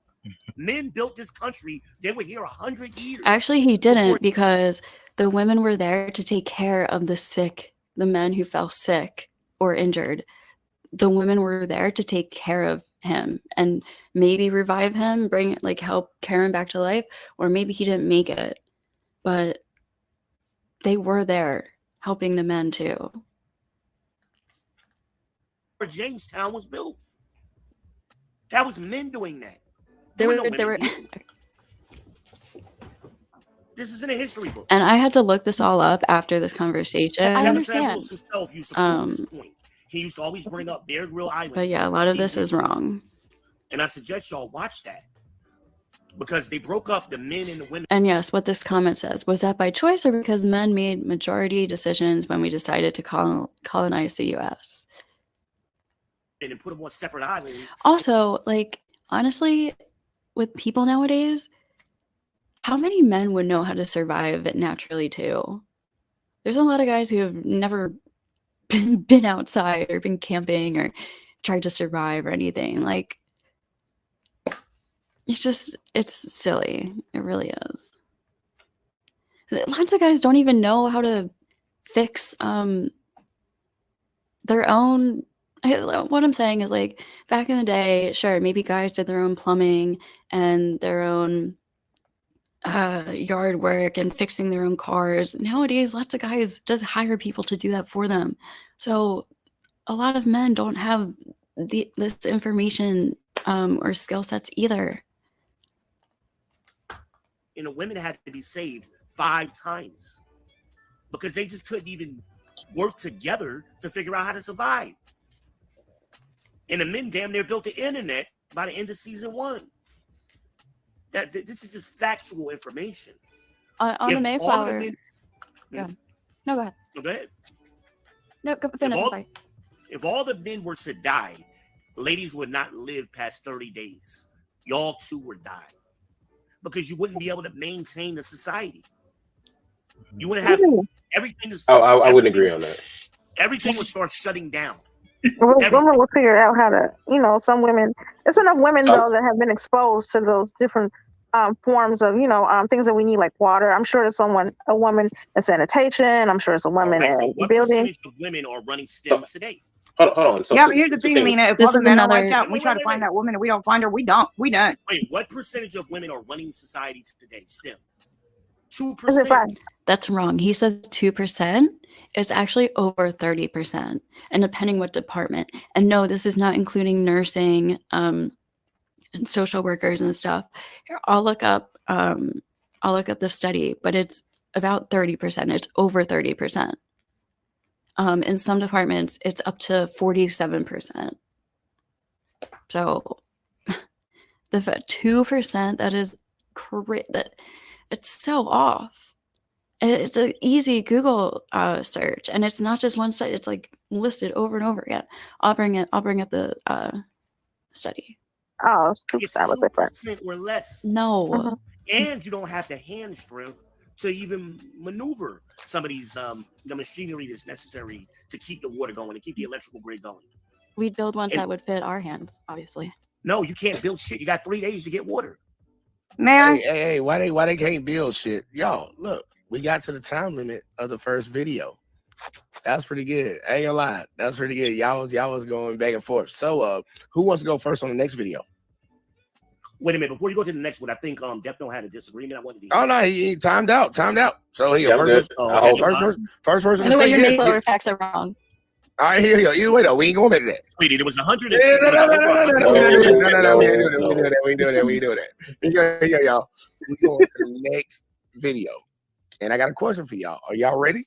Men built this country. They were here 100 years. Actually, he didn't, because the women were there to take care of the men who fell sick or injured. The women were there to take care of him and maybe revive him, help carry him back to life, or maybe he didn't make it. But they were there helping the men too. Jamestown was built. That was men doing that. This is in a history book. And I had to look this all up after this conversation. I understand. Himself used to prove this point. He used to always bring up Bear Grylls Island. But yeah, a lot of this is wrong. And I suggest y'all watch that, because they broke up the men and the women. And yes, what this comment says, was that by choice or because men made majority decisions when we decided to colonize the U.S.? And then put them on separate islands. Also, honestly, with people nowadays, how many men would know how to survive it naturally too? There's a lot of guys who have never been outside or been camping or tried to survive or anything. It's silly. It really is. Lots of guys don't even know how to fix their own What I'm saying is, like, back in the day, sure, maybe guys did their own plumbing and their own yard work and fixing their own cars. Nowadays, lots of guys just hire people to do that for them. So a lot of men don't have this information or skill sets either. You know, women had to be saved 5 times because they just couldn't even work together to figure out how to survive. And the men damn near built the internet by the end of season 1. This is just factual information. On the Mayflower. Go ahead. No, go ahead. Go ahead. No, go finish. If all the men were to die, ladies would not live past 30 days. Y'all too would die. Because you wouldn't be able to maintain the society. You wouldn't have everything. I wouldn't agree on that. Everything would start shutting down. Women will figure out how to, some women, there's enough women though that have been exposed to those different forms of, things that we need, like water. I'm sure there's a woman in sanitation. I'm sure there's a woman in what building. percentage of women are running STEM today? Hold on. So here's the thing, Lena. If all the men are wiped out, we try to find that woman and we don't find her, we done. Wait, what percentage of women are running society today? STEM? 2%. That's wrong. He says 2%. It's actually over 30%, and depending what department. And no, this is not including nursing and social workers and stuff. Here, I'll look up the study, but it's about 30%. It's over 30%. In some departments, it's up to 47%. So the 2%, that is that it's so off. It's an easy Google search, and it's not just one study. It's like listed over and over again. I'll bring up the study. Oh, it's 2% or less. No, and you don't have the hand strength to even maneuver some of these the machinery that's necessary to keep the water going, to keep the electrical grid going. We'd build ones that would fit our hands, obviously. No, you can't build shit. You got 3 days to get water. Man, hey, why they can't build shit? Y'all, look. We got to the time limit of the first video. That's pretty good. I ain't gonna lie. That's pretty good. Y'all was going back and forth. So who wants to go first on the next video? Wait a minute, before you go to the next one, I think Defno had a disagreement. I wanted to Oh no, he timed out. So he first person to say say yes. Mayflower facts are wrong. All right, here you go. Either way though, we ain't going back to that. Sweetie, there was 100. No, we do that. Yo, y'all. We going to the next video. And I got a question for y'all. Are y'all ready?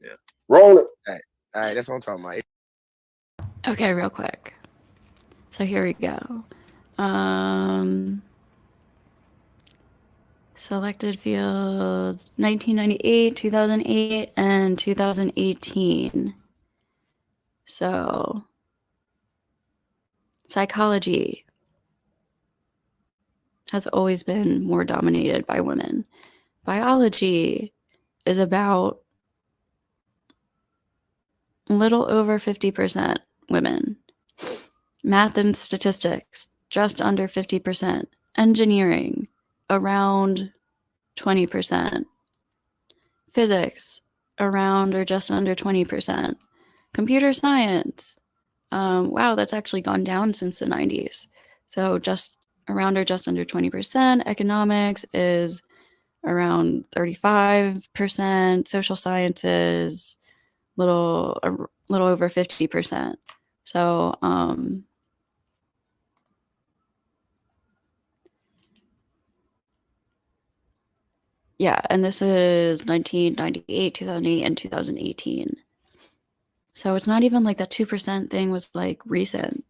Yeah. Roll it. All right, that's what I'm talking about. Okay, real quick. So here we go. Selected fields 1998, 2008, and 2018. So psychology has always been more dominated by women. Biology is about a little over 50% women. Math and statistics, just under 50%. Engineering, around 20%. Physics, around or just under 20%. Computer science, wow, that's actually gone down since the 90s. So just around or just under 20%. Economics is around 35%. Social sciences, little over 50%. So yeah, and this is 1998, 2008, and 2018. So it's not even like that 2% thing was like recent.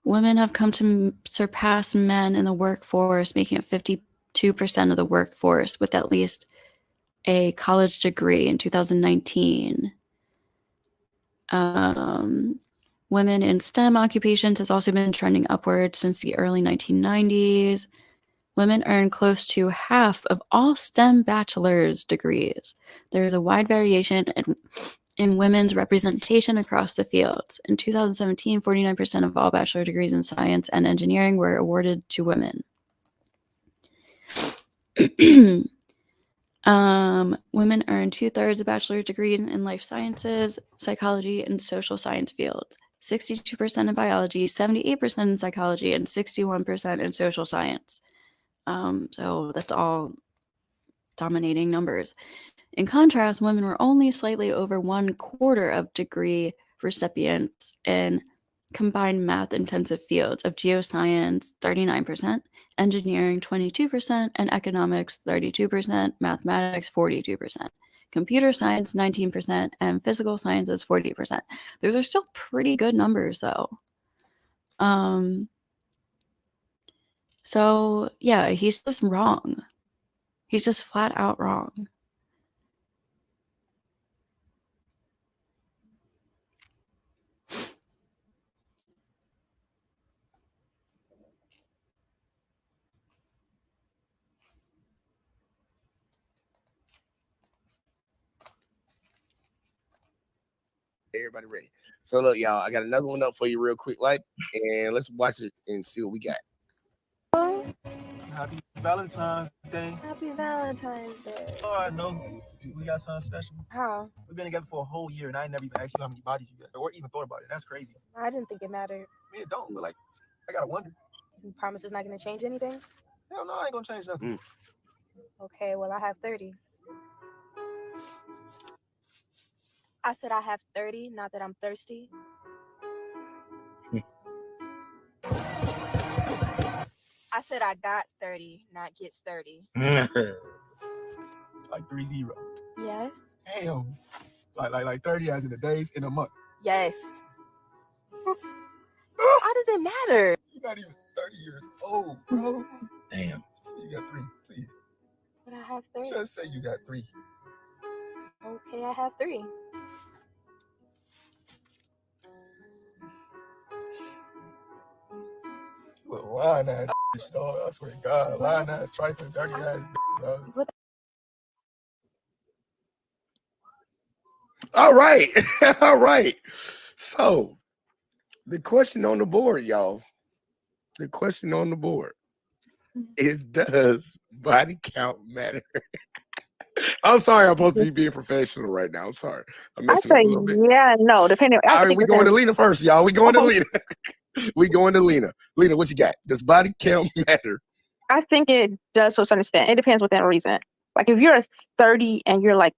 Women have come to surpass men in the workforce, making it 52% of the workforce with at least a college degree in 2019. Women in STEM occupations has also been trending upward since the early 1990s. Women earn close to half of all STEM bachelor's degrees. There is a wide variation in women's representation across the fields. In 2017, 49% of all bachelor degrees in science and engineering were awarded to women. Women earn 2/3 of bachelor's degrees in life sciences, psychology, and social science fields. 62% in biology, 78% in psychology, and 61% in social science. So that's all dominating numbers. In contrast, women were only slightly over 1/4 of degree recipients in combined math-intensive fields of geoscience, 39%, engineering, 22%, and economics, 32%, mathematics, 42%, computer science, 19%, and physical sciences, 40%. Those are still pretty good numbers, though. So, yeah, he's just wrong. He's just flat out wrong. Everybody ready? So look, y'all, I got another one up for you real quick, like, and let's watch it and see what we got. Happy Valentine's Day. Happy Valentine's Day. Oh, I know. We got something special. How? We've been together for a whole year, and I never even asked you how many bodies you got, or even thought about it. That's crazy. I didn't think it mattered. I mean, it don't, but like, I gotta wonder. You promise it's not gonna change anything? Hell no, I ain't gonna change nothing. Okay, well, I have 30. I said I have 30, not that I'm thirsty. I said I got 30, not gets 30. Like 30. Yes? Damn. Like 30 as in the days in a month. Yes. How does it matter? You're not even 30 years old, bro. Damn. Say you got 3, please. But I have 30. Just say you got 3. Okay, I have 3. Little lying ass bitch, dog. I swear to God. Lying ass, trifling, dirty ass bitch, dog. All right. All right. So the question on the board, y'all. The question on the board is, does body count matter? I'm sorry, I'm supposed to be being professional right now. I'm sorry. I'm I messing say up a little bit. yeah, no, depending. All right, we going to Lena first, y'all. We going to Lena. We going to Lena. Lena, what you got? Does body count matter? I think it does to a certain extent. It depends within reason. Like if you're 30 and you're like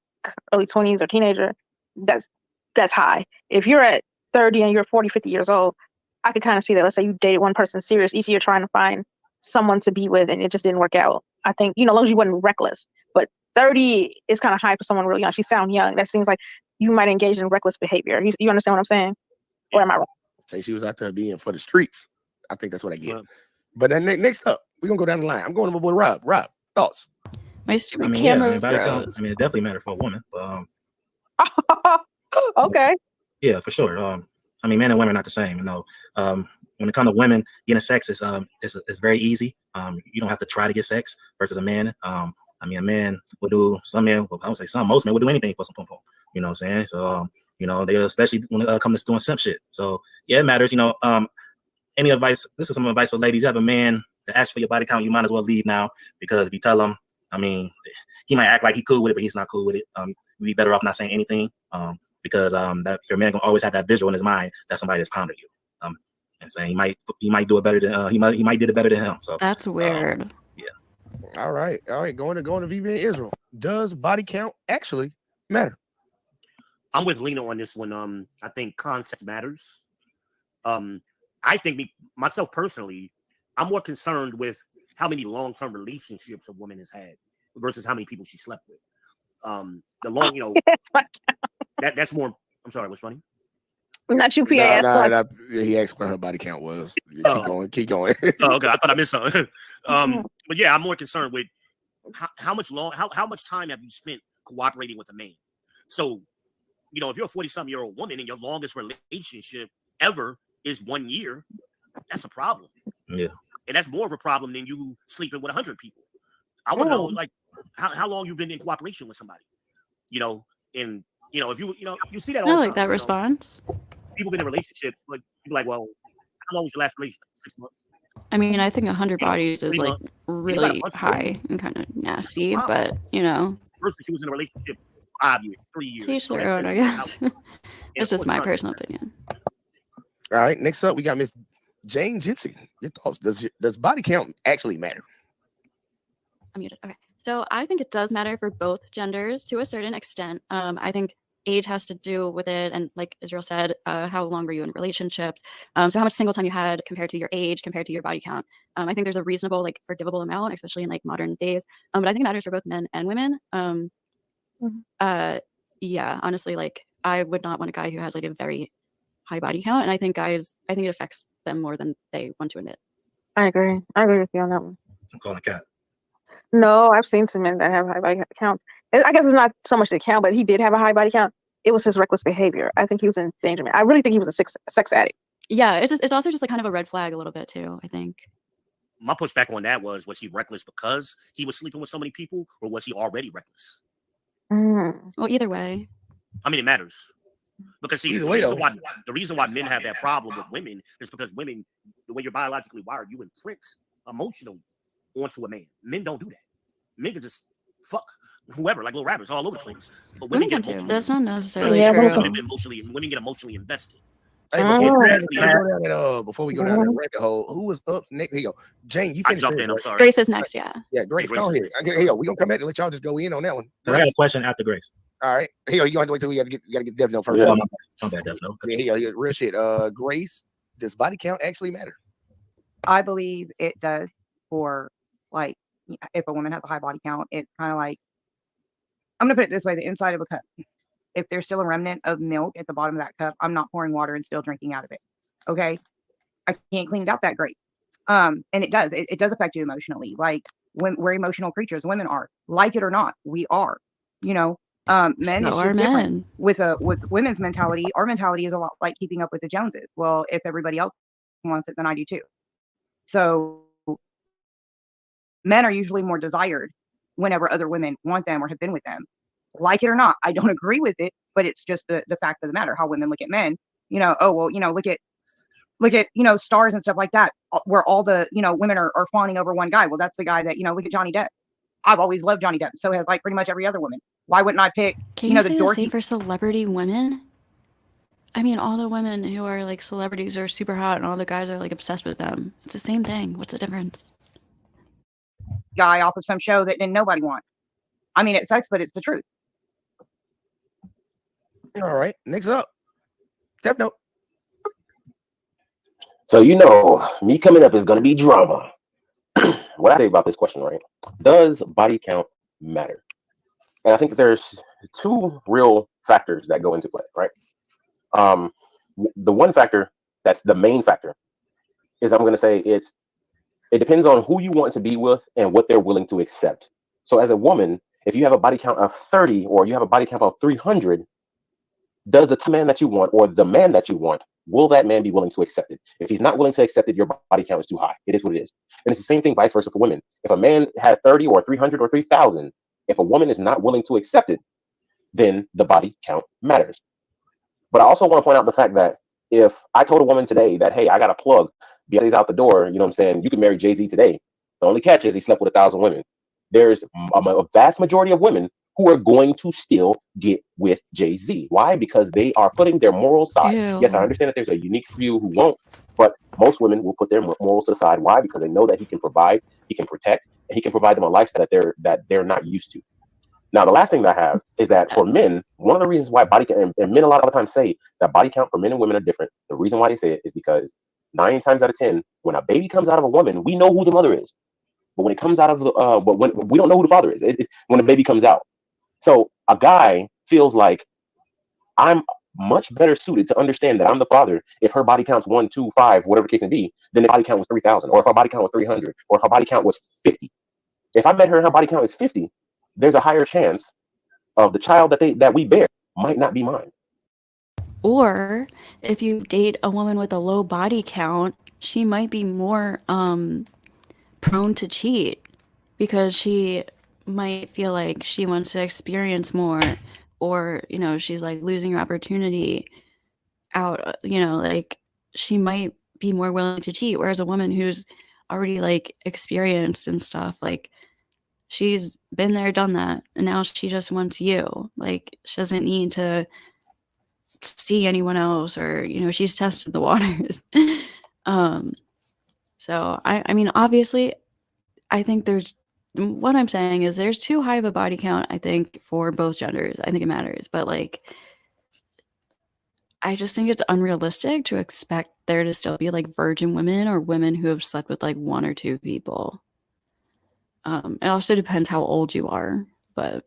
early 20s or teenager, that's high. If you're at 30 and you're 40, 50 years old, I could kind of see that. Let's say you dated one person serious, each year trying to find someone to be with and it just didn't work out. I think, as long as you wasn't reckless. But 30 is kind of high for someone really young. She sounds young. That seems like you might engage in reckless behavior. You understand what I'm saying? Or am I wrong? Say she was out there being for the streets. I think that's what I get. Well, But then next up, we're going to go down the line. I'm going to my boy Rob. Rob, thoughts? My stupid I mean, camera body count, froze. it definitely matters for a woman. But Okay. yeah, for sure. I mean, men and women are not the same. When it comes to women, getting sex is very easy. You don't have to try to get sex versus a man. I mean, a man will do, most men will do anything for some pom pom. You know what I'm saying? So, they, especially when it comes to doing simp shit. So yeah, it matters. Any advice? This is some advice for ladies. You have a man that asks for your body count, you might as well leave now, because if you tell him, I mean, he might act like he's cool with it, but he's not cool with it. You'd be better off not saying anything, because that your man gonna always have that visual in his mind that somebody is pounding you, and saying he might do it better than he might did it better than him. So That's weird. Yeah. All right. Going to VB in Israel. Does body count actually matter? I'm with Lena on this one. I think context matters. I think myself personally, I'm more concerned with how many long-term relationships a woman has had versus how many people she slept with. The long, that's more. I'm sorry, what's funny? Not you, PA. No, he asked what her body count was. Keep going. Oh, okay. I thought I missed something. But yeah, I'm more concerned with how much time have you spent cooperating with a man? So, if you're a 40-something-year-old woman and your longest relationship ever is 1 year, that's a problem. Yeah. And that's more of a problem than you sleeping with 100 people. I want to know, like, how long you've been in cooperation with somebody, and if you see that all I the like time, that response. people been in relationships, like, well, how long was your last relationship? 6 months. I mean, I think 100 You know, bodies is 3 like months. You got a really bunch of high women. and kind of nasty, Wow. but you know, Versus she was in a relationship 5 years, 3 to years. each So their own, that's I working out. guess. And It's of just course, my none. personal opinion. All right, next up we got Miss Jane Gypsy. Your thoughts? Does body count actually matter? I'm muted. Okay. So I think it does matter for both genders to a certain extent. I think age has to do with it, and like Israel said, how long were you in relationships? So how much single time you had compared to your age, compared to your body count. I think there's a reasonable, like, forgivable amount, especially in like modern days. But I think it matters for both men and women. Yeah, honestly, like I would not want a guy who has like a very high body count, and I think it affects them more than they want to admit. I agree. I agree with you on that one. I'm calling a cat. No, I've seen some men that have high body counts. I guess it's not so much the count, but he did have a high body count. It was his reckless behavior. I think he was in endangerment. I really think he was a sex addict. Yeah, it's also just like kind of a red flag a little bit too, I think. My pushback on that was he reckless because he was sleeping with so many people, or was he already reckless? Well, either way. I mean, it matters. Because see, Either the way, reason why men have that problem with women is because women, the way you're biologically wired, you imprint emotional onto a man. Men don't do that. Men can just fuck whoever, like little rappers all over the place. But women get emotionally. That's not necessarily Yeah, true. Women get emotionally invested. Hey, before we go down that rabbit hole, who was up next? Here you go. Jane, you I finished. jumped in. I'm sorry. Grace is next, yeah. Yeah, Grace, Grace go is ahead. Here you go. We're gonna come back and let y'all just go in on that one. I got a question after Grace. All right. Here you have to wait till we gotta get Dev first. Yeah, my bad, Dev. Yeah, here you go. Real shit. Grace, does body count actually matter? I believe it does for, like, if a woman has a high body count, it's kind of like, I'm gonna put it this way: the inside of a cup. If there's still a remnant of milk at the bottom of that cup, I'm not pouring water and still drinking out of it. Okay, I can't clean it out that great. And it does. It does affect you emotionally. Like, when we're emotional creatures, women are, like it or not, we are. You know, men, it's just different. With women's mentality, our mentality is a lot like keeping up with the Joneses. Well, if everybody else wants it, then I do too. So men are usually more desired whenever other women want them or have been with them. Like it or not, I don't agree with it, but it's just the fact of the matter, how women look at men. You know, oh well, you know, look at stars and stuff like that, where all the women are fawning over one guy. Well, that's the guy that, look at Johnny Depp. I've always loved Johnny Depp. So has, like, pretty much every other woman. Why wouldn't I pick Can you the say dorky? the same for celebrity women? I mean, all the women who are like celebrities are super hot, and all the guys are like obsessed with them. It's the same thing. What's the difference? Guy off of some show that didn't nobody want. I mean, it sucks, but it's the truth. All right. Next up, Step Note. So, me coming up is going to be drama. What I say about this question, right? Does body count matter? And I think there's two real factors that go into play, right? The one factor that's the main factor is, I'm going to say, it depends on who you want to be with and what they're willing to accept. So as a woman, if you have a body count of 30 or you have a body count of 300, does the man that you want or the man that you want, will that man be willing to accept it? If he's not willing to accept it, your body count is too high. It is what it is. And it's the same thing vice versa for women. If a man has 30 or 300 or 3,000, if a woman is not willing to accept it, then the body count matters. But I also want to point out the fact that if I told a woman today that, hey, I got a plug, Beyonce's out the door, you know what I'm saying? You can marry Jay-Z today. The only catch is he slept with 1,000 women. There's a vast majority of women who are going to still get with Jay-Z. Why? Because they are putting their morals aside. Ew. Yes, I understand that there's a unique few who won't, but most women will put their morals aside. Why? Because they know that he can provide, he can protect, and he can provide them a lifestyle that they're not used to. Now, the last thing that I have is that for men, one of the reasons why body count, and men a lot of the time say that body count for men and women are different. The reason why they say it is because 9 times out of 10, when a baby comes out of a woman, we know who the mother is. But when it comes out of but when we don't know who the father is, when the baby comes out. So a guy feels like I'm much better suited to understand that I'm the father if her body count's 1, 2, 5, whatever the case may be, than if body count was 3,000, or if her body count was 300, or if her body count was 50. If I met her and her body count is 50, there's a higher chance of the child that we bear might not be mine. Or if you date a woman with a low body count, she might be more prone to cheat because she might feel like she wants to experience more, or she's like losing her opportunity out, like she might be more willing to cheat, whereas a woman who's already like experienced and stuff. Like she's been there, done that, and now she just wants you. Like she doesn't need to see anyone else, or she's tested the waters. So I mean, obviously, I think what I'm saying is there's too high of a body count, I think, for both genders. I think it matters, but like I just think it's unrealistic to expect there to still be like virgin women or women who have slept with like one or two people. It also depends how old you are, but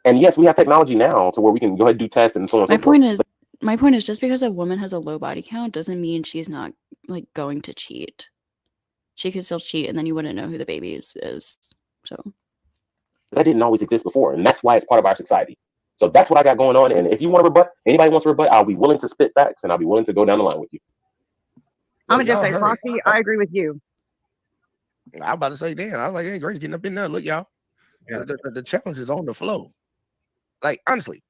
And yes, we have technology now to where we can go ahead and do tests and so on and so forth. My point is just because a woman has a low body count doesn't mean she's not like going to cheat. She could still cheat, and then you wouldn't know who the baby is. So That didn't always exist before, and that's why it's part of our society. So that's what I got going on. And if you want to rebut, anybody wants to rebut, I'll be willing to spit facts, and I'll be willing to go down the line with you. I'm gonna just say, Foxy, I agree with you. I was about to say, damn. I was like, hey, Grace getting up in there. Look, y'all. Yeah. The challenge is on the flow. Like, honestly.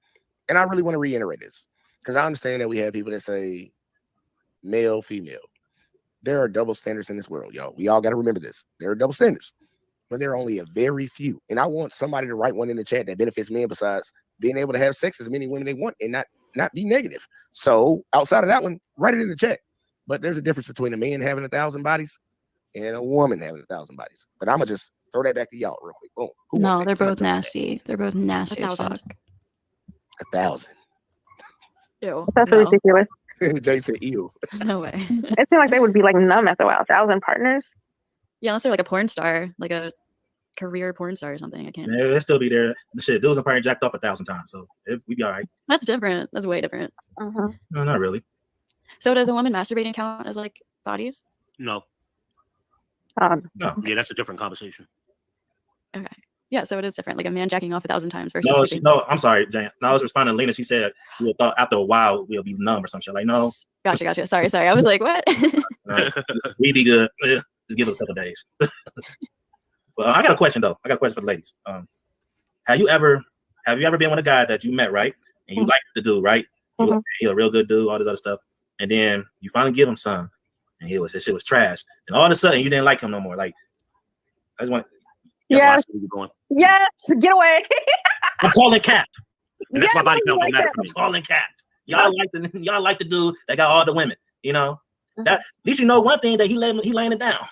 And I really want to reiterate this because I understand that we have people that say male, female. There are double standards in this world, y'all. We all got to remember this. There are double standards, but there are only a very few. And I want somebody to write one in the chat that benefits men besides being able to have sex as many women they want and not be negative. So outside of that one, write it in the chat. But there's a difference between a man having 1,000 bodies and a woman having 1,000 bodies. But I'm gonna just throw that back to y'all real quick. Boom. No, they're both nasty. They're both nasty as fuck. 1,000. Ew. That's so ridiculous. Jay said, ew. No way. It seemed like they would be like numb after a while. 1,000 partners. Yeah, unless they're like a porn star, like a career porn star or something. I can't. Yeah, they'll still be there. The shit, dudes are probably jacked up 1,000 times, so we'd be all right. That's different. That's way different. Uh-huh. No, not really. So does a woman masturbating count as like bodies? No. No. Yeah, that's a different conversation. Okay. Yeah, so it is different. Like a man jacking off 1,000 times versus No, sleeping. no, I'm sorry, Jan. No, I was responding to Lena. She said we thought after a while we'll be numb or some shit. Like, no. Gotcha. Sorry. I was like, what? We'd be good. Just give us a couple of days. Well, I got a question though. I got a question for the ladies. Have you ever been with a guy that you met, right? And you like the dude, right? He's a real good dude, all this other stuff. And then you finally give him some, and his shit was trash. And all of a sudden you didn't like him no more. Like, I just want. Yes. Yes. Get away. I'm calling cap. And that's why body count don't matter for me. I'm calling cap. Y'all like the dude that got all the women. You know that. At least you know one thing that he laying it down.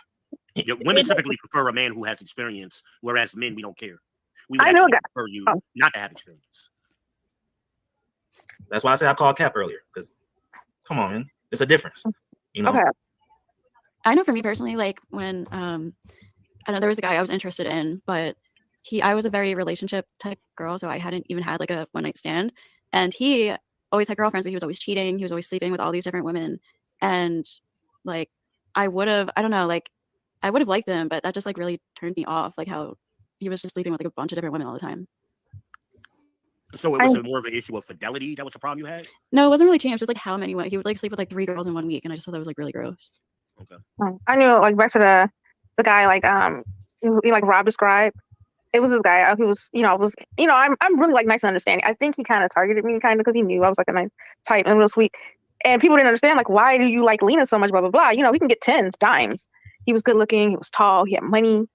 Yeah, women typically prefer a man who has experience, whereas men we don't care. We would I know actually that. prefer you not to have experience. That's why I said I called cap earlier. Because come on, man, it's a difference. You know. Okay. I know for me personally, like when I know there was a guy I was interested in, but I was a very relationship type girl, so I hadn't even had like a one night stand. And he always had girlfriends, but he was always cheating. He was always sleeping with all these different women. And like I would have liked him, but that just like really turned me off. Like how he was just sleeping with like a bunch of different women all the time. So it was more of an issue of fidelity. That was the problem you had? No, it wasn't really cheating. It was just like how many went. He would like sleep with like 3 girls in 1 week, and I just thought that was like really gross. Okay. I knew like back to the guy like like Rob described. It was this guy who was, I'm really like nice and understanding. I think he kind of targeted me kind of because he knew I was like a nice type and real sweet. And people didn't understand like, why do you like Lena so much, blah, blah, blah. We can get tens, dimes. He was good looking. He was tall. He had money.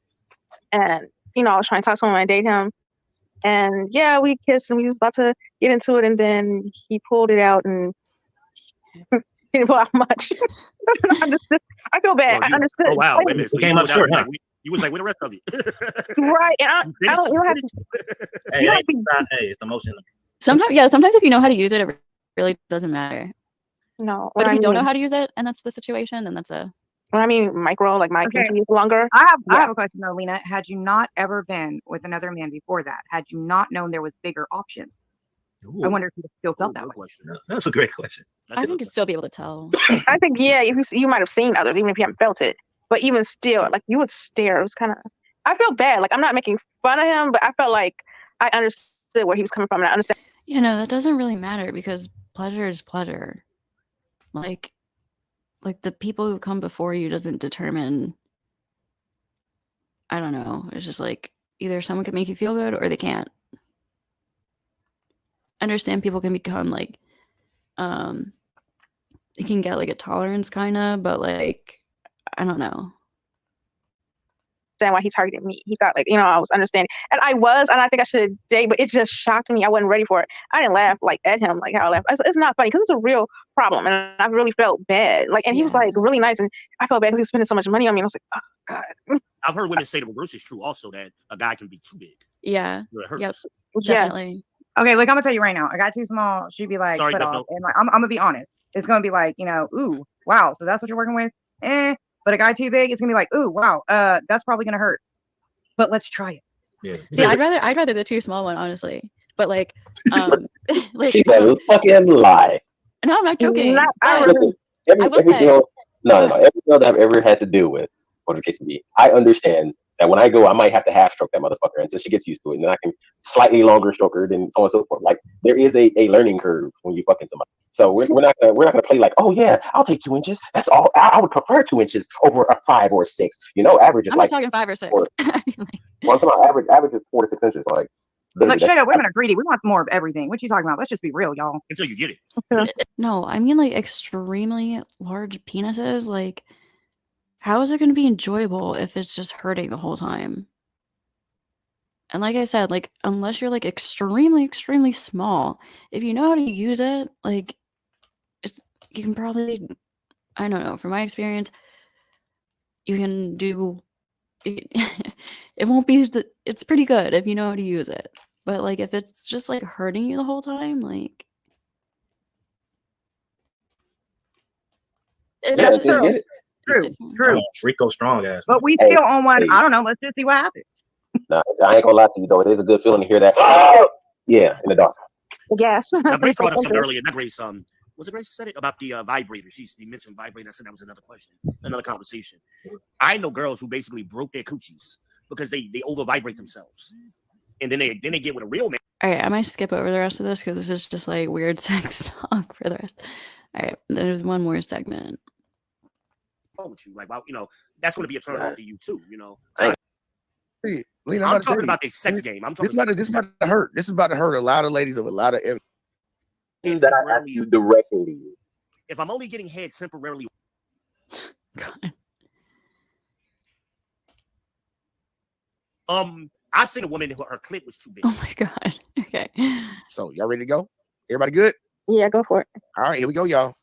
And, I was trying to talk to him and date him. And yeah, we kissed and we was about to get into it. And then he pulled it out and he didn't pull out much. I feel bad. I understood. Oh, wow. Wait a minute. So came up short, huh? You was like, where the rest of you? Right. And I don't, you have to. It's the motion. Sometimes if you know how to use it, it really doesn't matter. No. But if you don't know how to use it and that's the situation, then that's a. When I mean micro, like my pinky is longer. I have a question though, Lena. Had you not ever been with another man before that, had you not known there was bigger options, I wonder if you still felt that way. Question. That's a great question. I think you'd still be able to tell. I think, yeah, you might have seen others, even if you haven't felt it. But even still, like you would stare. It was kind of, I feel bad. Like I'm not making fun of him, but I felt like I understood where he was coming from. And I understand. That doesn't really matter because pleasure is pleasure. Like the people who come before you doesn't determine, I don't know. It's just like either someone can make you feel good or they can't. Understand people can become like it can get like a tolerance kind of, but like I don't know. Understand why he's targeting me. He thought like, I was understanding. And I think I should date, but it just shocked me. I wasn't ready for it. I didn't laugh like at him, like how I laughed. It's not funny because it's a real problem. And I really felt bad. Like, and he was like really nice. And I felt bad because he was spending so much money on me. And I was like, oh God. I've heard women say the reverse is true also, that a guy can be too big. Yeah. It hurts. Yep. Yes. Definitely. Okay, like I'm gonna tell you right now, a guy too small, she'd be like, Sorry, put Beth, off. no. And like, I'm gonna be honest. It's gonna be like, ooh, wow, so that's what you're working with? But a guy too big, it's gonna be like, ooh, wow, that's probably gonna hurt. But let's try it. Yeah. See, I'd rather the too small one, honestly. But like, like She's a fucking lie. no, I'm not joking. Listen, every girl that I've ever had to deal with, whatever the case may be, I understand that when I go, I might have to half stroke that motherfucker until she gets used to it, and then I can slightly longer stroke her, then so on and so forth. Like there is a learning curve when you fucking somebody. So we're not gonna play like, oh yeah, I'll take 2 inches. That's all. I would prefer 2 inches over a 5 or 6. Average is I'm like not talking 5 or 6. One time average is 4 to 6 inches. Like straight up, women are greedy. We want more of everything. What you talking about? Let's just be real, y'all. Until you get it. No, I mean like extremely large penises. Like, how is it going to be enjoyable if it's just hurting the whole time? And like I said, like unless you're like extremely, extremely small, if you know how to use it, like you can probably, I don't know, from my experience, you can do it won't be it's pretty good if you know how to use it. But like if it's just like hurting you the whole time, like That's true. True. Rico strong ass. But we still on one. I don't know. Let's just see what happens. No, I ain't gonna lie to you though. It is a good feeling to hear that. Yeah, in the dark. Yes. Now, Grace brought up something earlier. Not Grace. Was it Grace who said it about the vibrator? She mentioned vibrator. I said that was another question, another conversation. I know girls who basically broke their coochies because they over vibrate themselves, and then they get with a real man. All right, I might skip over the rest of this because this is just like weird sex talk for the rest. All right, there's one more segment. With you, like, well, that's going to be a turn off to you too. Hey, Lena, I'm talking about their sex game. I'm talking this is about to hurt. This is about to hurt a lot of ladies of a lot of that I ask you directly. If I'm only getting head temporarily, God. I've seen a woman who her clit was too big. Oh my God. Okay. So y'all ready to go? Everybody good? Yeah, go for it. All right, here we go, y'all.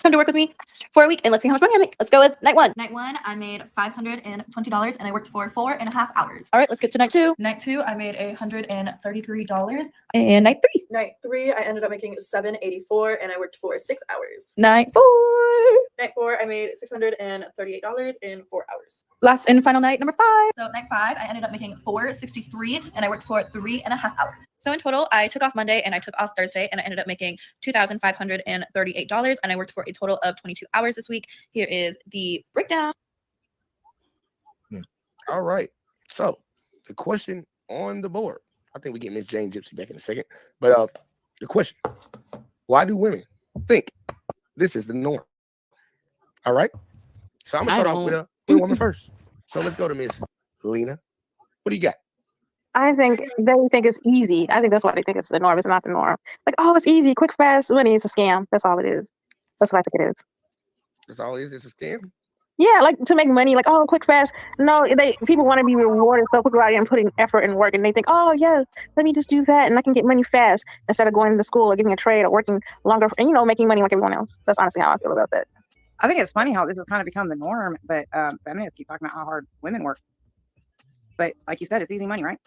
Come to work with me for a week and let's see how much money I make. Let's go with night one. Night one, I made $520 and I worked for 4.5 hours. All right, let's get to night two. Night two, I made $133. And night three. Night three, I ended up making $784 and I worked for 6 hours. Night four. Night four, I made $638 in 4 hours. Last and final night, number 5. So night 5, I ended up making $463 and I worked for 3.5 hours. So in total, I took off Monday and I took off Thursday and I ended up making $2,538 and I worked for a total of 22 hours this week. Here is the breakdown. All right. So the question on the board, I think we get Miss Jane Gypsy back in a second. But the question, why do women think this is the norm? All right. So I'm gonna start off with a woman first. So let's go to Miss Lena. What do you got? I think they think it's easy. I think that's why they think it's the norm. It's not the norm. Like, oh, it's easy, quick, fast money. It's a scam. That's all it is. That's what I think it is. That's all it is. It's a scam. Yeah, like to make money. Like, oh, quick, fast. No, people want to be rewarded so quickly and putting effort and work, and they think, oh yes, let me just do that, and I can get money fast instead of going to school or getting a trade or working longer and making money like everyone else. That's honestly how I feel about that. I think it's funny how this has kind of become the norm, but feminists keep talking about how hard women work. But like you said, it's easy money, right?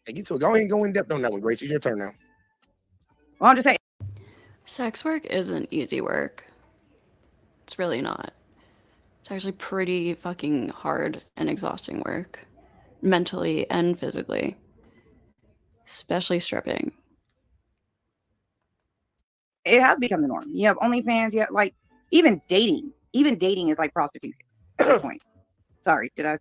Hey, you two, go ahead and go in depth on that one, Grace. It's your turn now. Well, I'm just saying. Sex work isn't easy work. It's really not. It's actually pretty fucking hard and exhausting work. Mentally and physically. Especially stripping. It has become the norm. You have OnlyFans, you have like even dating. Even dating is like prostitution at this point. Sorry, did I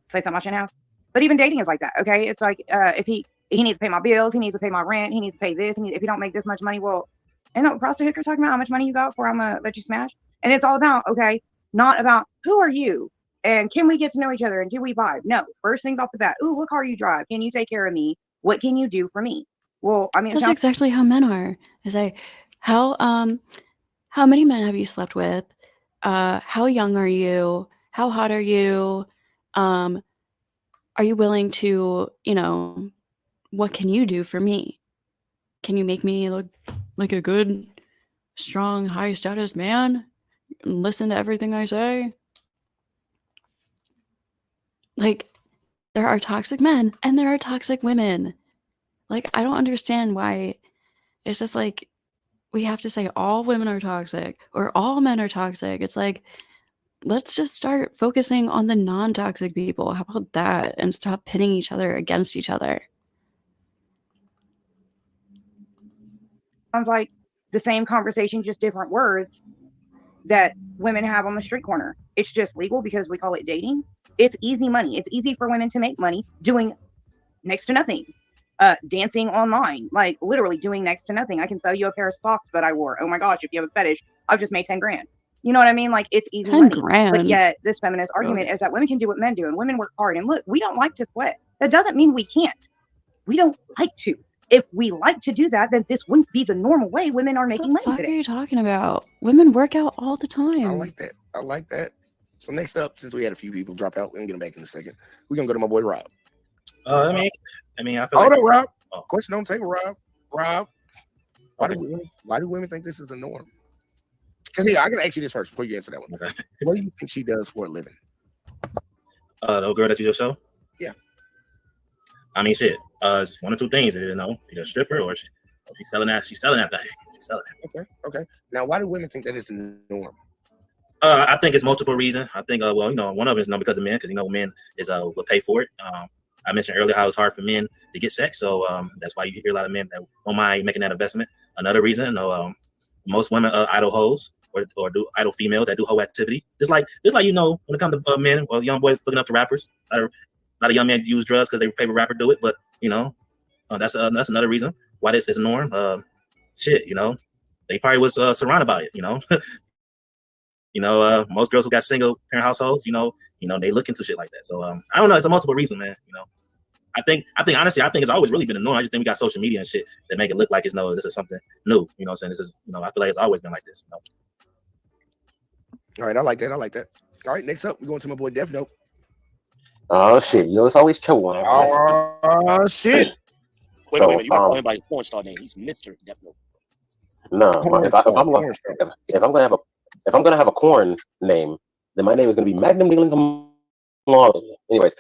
say something I shouldn't have? But even dating is like that, okay? It's like if he needs to pay my bills, he needs to pay my rent, he needs to pay this, if you don't make this much money, well, ain't no prostitute you're talking about how much money you got before I'm gonna let you smash? And it's all about, okay, not about who are you and can we get to know each other and do we vibe? No, first things off the bat, ooh, what car you drive? Can you take care of me? What can you do for me? Well, I mean, that's exactly how men are. Is I How many men have you slept with? How young are you? How hot are you? Are you willing to, what can you do for me? Can you make me look like a good, strong, high status man? Listen to everything I say? Like, there are toxic men and there are toxic women. Like, I don't understand why it's just like we have to say all women are toxic or all men are toxic. It's like, let's just start focusing on the non-toxic people. How about that? And stop pitting each other against each other. Sounds like the same conversation, just different words that women have on the street corner. It's just legal because we call it dating. It's easy money. It's easy for women to make money doing next to nothing. Dancing online, like literally doing next to nothing. I can sell you a pair of socks that I wore. Oh my gosh, if you have a fetish, I've just made 10 grand. You know what I mean? Like, it's easy 10 money. grand. But yet this feminist argument is that women can do what men do and women work hard. And look, we don't like to sweat. That doesn't mean we can't. We don't like to. If we like to do that, then this wouldn't be the normal way women are making money What today. are you talking about? Women work out all the time. I like that. I like that. So next up, since we had a few people drop out, we're gonna get them back in a second. We're gonna go to my boy Rob. I mean, I feel Hold like on, Rob. Oh. Question on the table, Rob. Rob, why Okay. do women think this is the norm? Because I can ask you this first before you answer that one. Okay. What do you think she does for a living? The girl that you just showed? Yeah. I mean, shit. It's one or two things, either a stripper or she's selling that. She's selling that thing. She's selling it. Okay. Now, why do women think that is the norm? I think it's multiple reasons. I think, one of it is because of men, because men will pay for it. I mentioned earlier how it's hard for men to get sex, so that's why you hear a lot of men that won't mind making that investment. Another reason, most women idle hoes or do idle females that do hoe activity. Just like when it comes to men or young boys looking up to rappers. A lot of young men use drugs because their favorite rapper do it, but that's another reason why this is a norm. They probably was surrounded by it. Most girls who got single parent households, they look into shit like that. So I don't know. It's a multiple reason, man. I think honestly, it's always really been a norm. I just think we got social media and shit that make it look like this is something new. You know what I'm saying? This is, I feel like it's always been like this. All right, I like that. All right, next up, we're going to my boy Def Note. Oh shit, it's always chill one. Oh shit. Wait a minute. You got to him by his porn star name. He's Mr. Death Note. No, if I'm gonna have a corn name, then my name is gonna be Magnum Dingling. Anyways,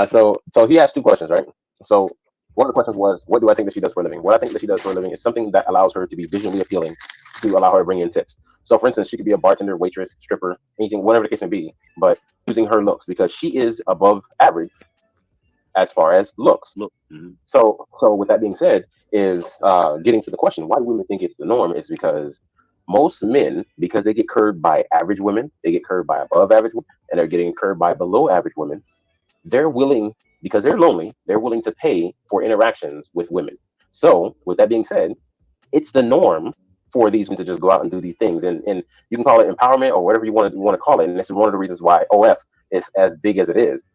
so he asked two questions, right? So one of the questions was, what do I think that she does for a living? What I think that she does for a living is something that allows her to be visually appealing, to allow her to bring in tips. So for instance, she could be a bartender, waitress, stripper, anything, whatever the case may be, but using her looks, because she is above average as far as looks. Mm-hmm. So with that being said, is getting to the question, why do women think it's the norm, is because most men, because they get curved by average women, they get curved by above average women, and they're getting curved by below average women, they're willing, because they're lonely, they're willing to pay for interactions with women. So with that being said, it's the norm for these men to just go out and do these things, and you can call it empowerment or whatever you want to call it. And this is one of the reasons why OF is as big as it is.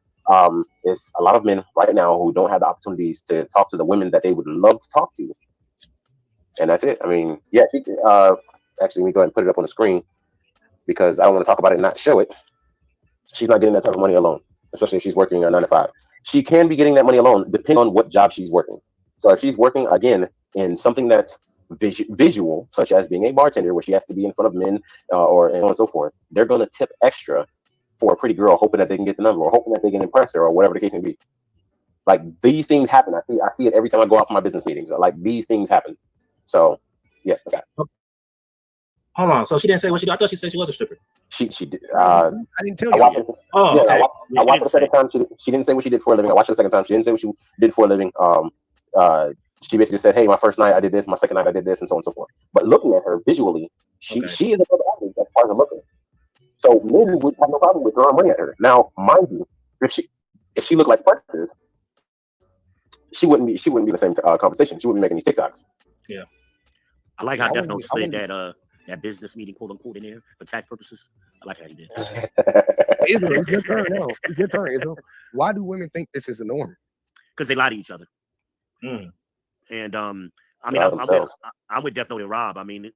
It's a lot of men right now who don't have the opportunities to talk to the women that they would love to talk to, and that's it. I mean, yeah. Actually, let me go ahead and put it up on the screen because I don't want to talk about it and not show it. She's not getting that type of money alone, especially if she's working a 9 to 5. She can be getting that money alone depending on what job she's working. So if she's working again in something that's visual, such as being a bartender, where she has to be in front of men and so on and so forth, they're going to tip extra for a pretty girl, hoping that they can get the number or hoping that they can impress her or whatever the case may be. Like, these things happen. I see it every time I go out for my business meetings. Like, these things happen. So yeah. Okay. Hold on. So she didn't say what she did. I thought she said she was a stripper. She did. I didn't tell you. Okay. Okay. I watched the second time. She didn't say what she did for a living. I watched the second time. She didn't say what she did for a living. She basically said, "Hey, my first night I did this. My second night I did this, and so on and so forth." But looking at her visually, she is above average as far as I'm looking. So men would have no problem with throwing money at her. Now, mind you, if she looked like Precious, she wouldn't be the same conversation. She wouldn't be making these TikToks. Yeah. I like how Death Note slid that business meeting, quote unquote, in there for tax purposes. I like how you did. It's your turn now. It's your turn, Israel. Why do women think this is the norm? Because they lie to each other. Mm. And I mean, Drive themselves. I'm with Death Note and Rob. I mean,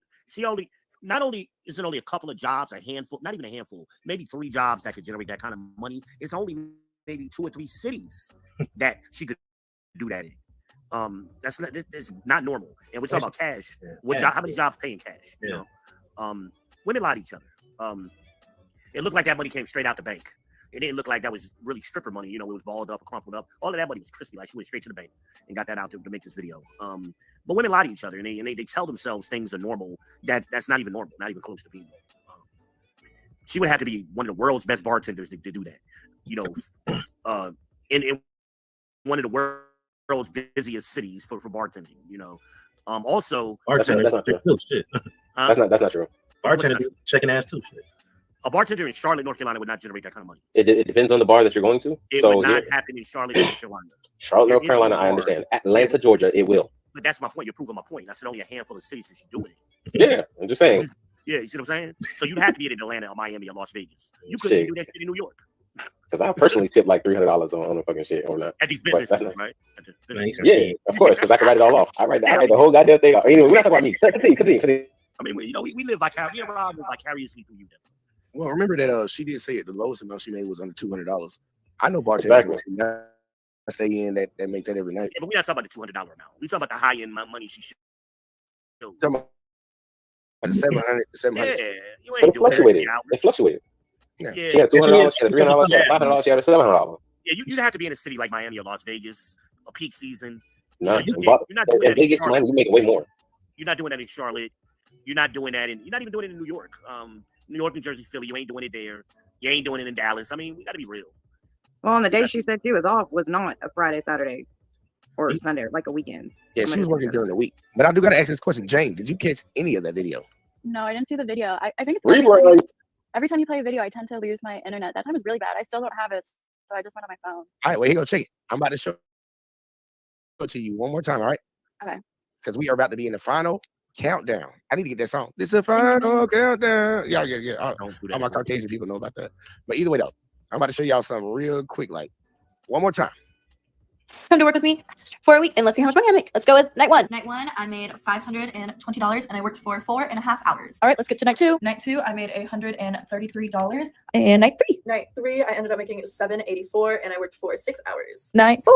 not only is it only a couple of jobs, a handful, not even a handful, maybe 3 jobs that could generate that kind of money. It's only maybe 2 or 3 cities that she could do that in. That's not normal. And we're talking about cash. How many jobs pay in cash? Yeah. You know, women lie to each other. It looked like that money came straight out the bank. It didn't look like that was really stripper money. You know, it was balled up or crumpled up. All of that money was crispy. Like she went straight to the bank and got that out to make this video. But women lie to each other, and they tell themselves things are normal that's not even normal, not even close to being normal. She would have to be one of the world's best bartenders to do that. You know, in one of the world's busiest cities for bartending. You know, also bartender. That's not true. Shit. That's not true. Bartender checking ass too. Shit. A bartender in Charlotte, North Carolina would not generate that kind of money. It depends on the bar that you're going to. It would not happen in Charlotte, North Carolina. Charlotte, North Carolina, I understand. Atlanta, Georgia, it will. But that's my point. You're proving my point. I said only a handful of cities because she's doing it. Yeah, I'm just saying. Yeah, you see what I'm saying? So you'd have to be in Atlanta or Miami or Las Vegas. You couldn't even do that shit in New York. Because I personally tip like $300 on the fucking shit or not. At these business schools, right? Yeah, of course, because I can write it all off. I write the whole goddamn thing off. Anyway, we're not talking about me. Continue. I mean, you know, we live vicariously through you. Well, remember that she did say it. The lowest amount she made was under $200. I know bartenders I stay in that make that every night. Yeah, but we're not talking about the $200 amount. We're talking about the high end money she should. Talking about the 700. Yeah, you ain't doing that. It fluctuated. Yeah. She had $200, she had $300, she had $500, she had $700. Yeah, you'd have to be in a city like Miami or Las Vegas, a peak season. No, you're not doing that in Vegas, Charlotte. you make way more. You're not doing that in Charlotte. You're not doing that you're not even doing it in New York. New York, New Jersey, Philly, you ain't doing it there. You ain't doing it in Dallas. I mean, we got to be real. Well, on the day she said she was off was not a Friday, Saturday, or Sunday, like a weekend. Yeah, she was working during the week. But I do got to ask this question. Jane, did you catch any of that video? No, I didn't see the video. I think it's every time you play a video, I tend to lose my internet. That time was really bad. I still don't have it, so I just went on my phone. All right, well, here go check it. I'm about to show it to you one more time, all right? Okay. Because we are about to be in the final countdown. I need to get that song. This is the final countdown. Yeah. All my Caucasian people know about that. But either way, though, I'm about to show y'all something real quick. Like, one more time. Come to work with me for a week and let's see how much money I make. Let's go with night one. Night one, I made $520 and I worked for 4.5 hours. All right, let's get to night two. Night two, I made $133. And night three. Night three, I ended up making $784 and I worked for 6 hours. Night four.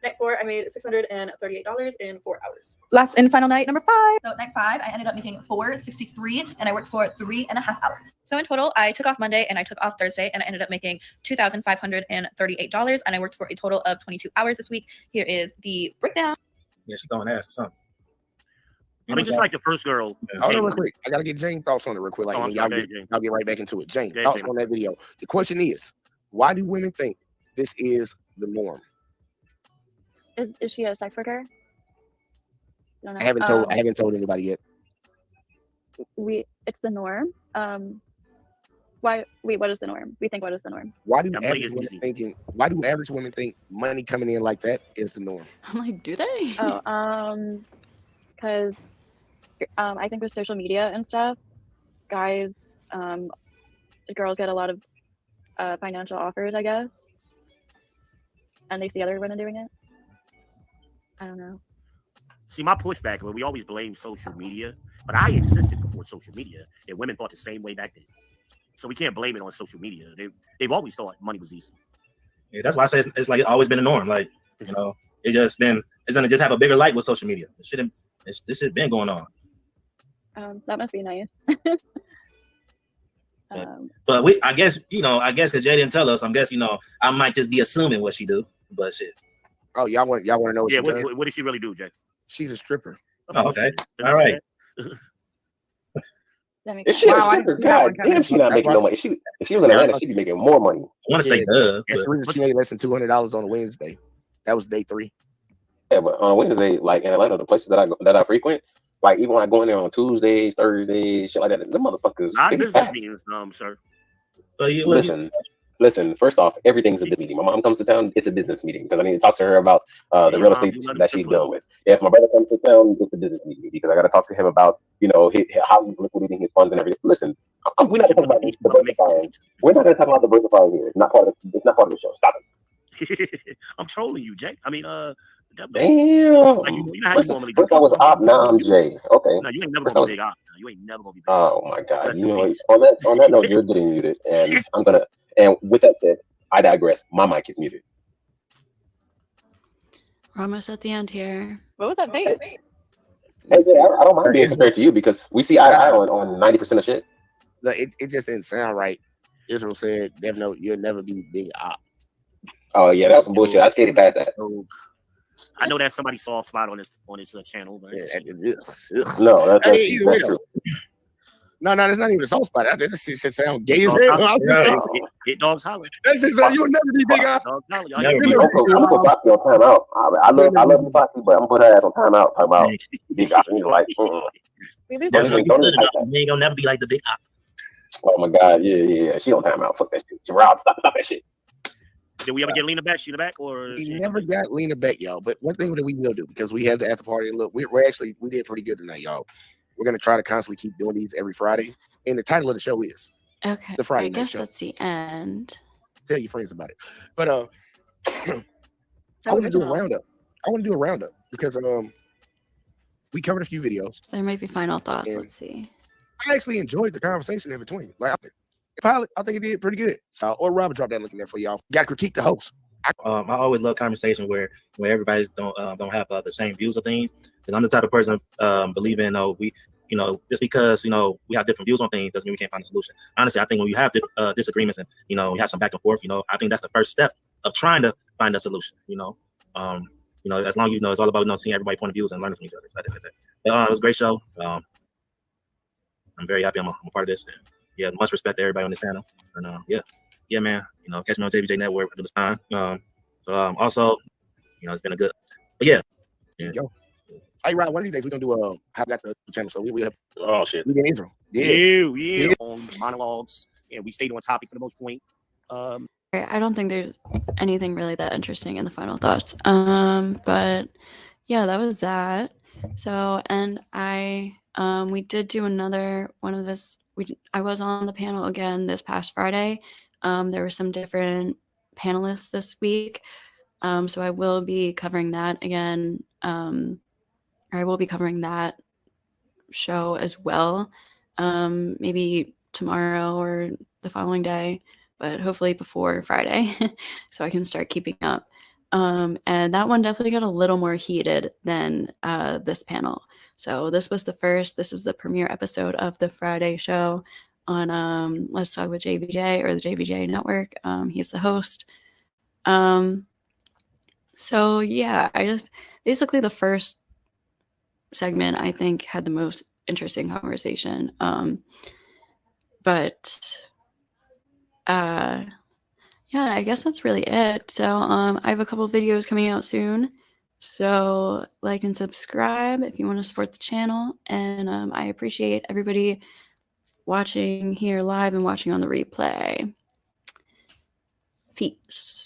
Night four, I made $638 in 4 hours. Last and final night, number five. So night five, I ended up making $463 and I worked for 3.5 hours. So in total, I took off Monday and I took off Thursday and I ended up making $2,538 and I worked for a total of 22 hours this week. Here is the breakdown. Yeah, she's throwing ass or something. I mean, just like the first girl. Hold on real quick. I got to get Jane's thoughts on it real quick. Like, y'all get right back into it. Jane, thoughts on that video. The question is, why do women think this is the norm? Is she a sex worker? I haven't told anybody yet. It's the norm. What is the norm? We think what is the norm? Why do average women think money coming in like that is the norm? I'm like, do they? Because I think with social media and stuff, girls get a lot of financial offers, I guess, and they see other women doing it. I don't know. See, my pushback, we always blame social media, but I existed before social media, and women thought the same way back then. So we can't blame it on social media. They've always thought money was easy. Yeah, that's why I say it's like it's always been a norm. Like, you know, it's gonna just have a bigger light with social media. This shit been going on. That must be nice. But I guess because Jay didn't tell us, I might just be assuming what she do, but shit. Oh, y'all want to know what she does? What does she really do, Jay? She's a stripper. Oh, okay. All right. If she God damn, she's not making no money. If she was in Atlanta, she'd be making more money. I want to say that's the reason she made less than $200 on a Wednesday. That was day 3. Yeah, but on Wednesday, like in Atlanta, the places that I frequent, like even when I go in there on Tuesdays, Thursdays, shit like that, the motherfuckers. Not business meetings, sir. Listen. First off, everything's a business meeting. My mom comes to town, it's a business meeting because I need to talk to her about the real estate that she's dealing with. If my brother comes to town, it's a business meeting because I got to talk to him about how he's liquidating his funds and everything. Listen, we're not going to talk about diversifying. We're not going to talk about diversifying here. It's not part of the show. Stop it. I'm trolling you, Jay. I mean, Damn. Like, you know how you normally First I was op, now I'm J. Okay. No, you ain't never First I gonna was, be big op. No, you ain't never gonna be big op. oh my God. Rest You in know, peace. on that note, you're getting muted, and and with that said, I digress. My mic is muted. We're almost at the end here. What was that vape? Hey, yeah, I don't mind being compared to you because we see eye to eye on 90% of shit. Look, it just didn't sound right. Israel said, "Dev Note, you'll never be big op." Oh yeah, that was some bullshit. I skated past that. I know that's somebody's soft spot on this channel, but No, that's either true. No, that's not even a soft spot. That shit sound gay as hell. Hit dogs holler. That shit said, "You'll never be big op." I'm gonna put Foxy on timeout. I love you, Foxy, but I'm gonna put her ass on timeout. Talking about big op. He's like, don't even type that. You ain't gonna never be like the big op. Oh my God, yeah. She on timeout. Fuck that shit. Rob, stop that shit. Did we ever get Lena back? She in the back, or we never got Lena back, y'all? But one thing that we will do, because we have the after party, and look, we did pretty good tonight, y'all. We're gonna try to constantly keep doing these every Friday, and the title of the show is Okay. the Friday I Night guess Show. that's the end. Tell your friends about it. But I want to do a roundup. Because we covered a few videos. There might be final thoughts. Let's see. I actually enjoyed the conversation in between. Like, Pilot, I think he did pretty good. So, or Robert dropped that link in there for y'all. Got to critique the host. I always love conversation where everybody don't have the same views of things. Because I'm the type of person believing we just because we have different views on things doesn't mean we can't find a solution. Honestly, I think when we have disagreements and we have some back and forth, I think that's the first step of trying to find a solution. As long as it's all about seeing everybody's point of views and learning from each other. But it was a great show. I'm very happy I'm a part of this. And, yeah, much respect to everybody on this channel. And yeah, man. Catch me on JVJ Network at this time. Also, it's been a good. But yeah. Yo. Hey, Rod, one of these days we're gonna do how got the channel. So we have shit. We get Israel. Yeah. On monologues, and we stayed on topic for the most point. I don't think there's anything really that interesting in the final thoughts. But yeah, that was that. So, and we did do another one of this. I was on the panel again this past Friday. There were some different panelists this week. So I will be covering that again. I will be covering that show as well. Maybe tomorrow or the following day, but hopefully before Friday so I can start keeping up. And that one definitely got a little more heated than this panel. So this was the premiere episode of the Friday show on Let's Talk with JVJ or the JVJ Network. He's the host. So yeah, basically the first segment I think had the most interesting conversation. Yeah, I guess that's really it. So I have a couple videos coming out soon. So like and subscribe if you want to support the channel. And I appreciate everybody watching here live and watching on the replay. Peace.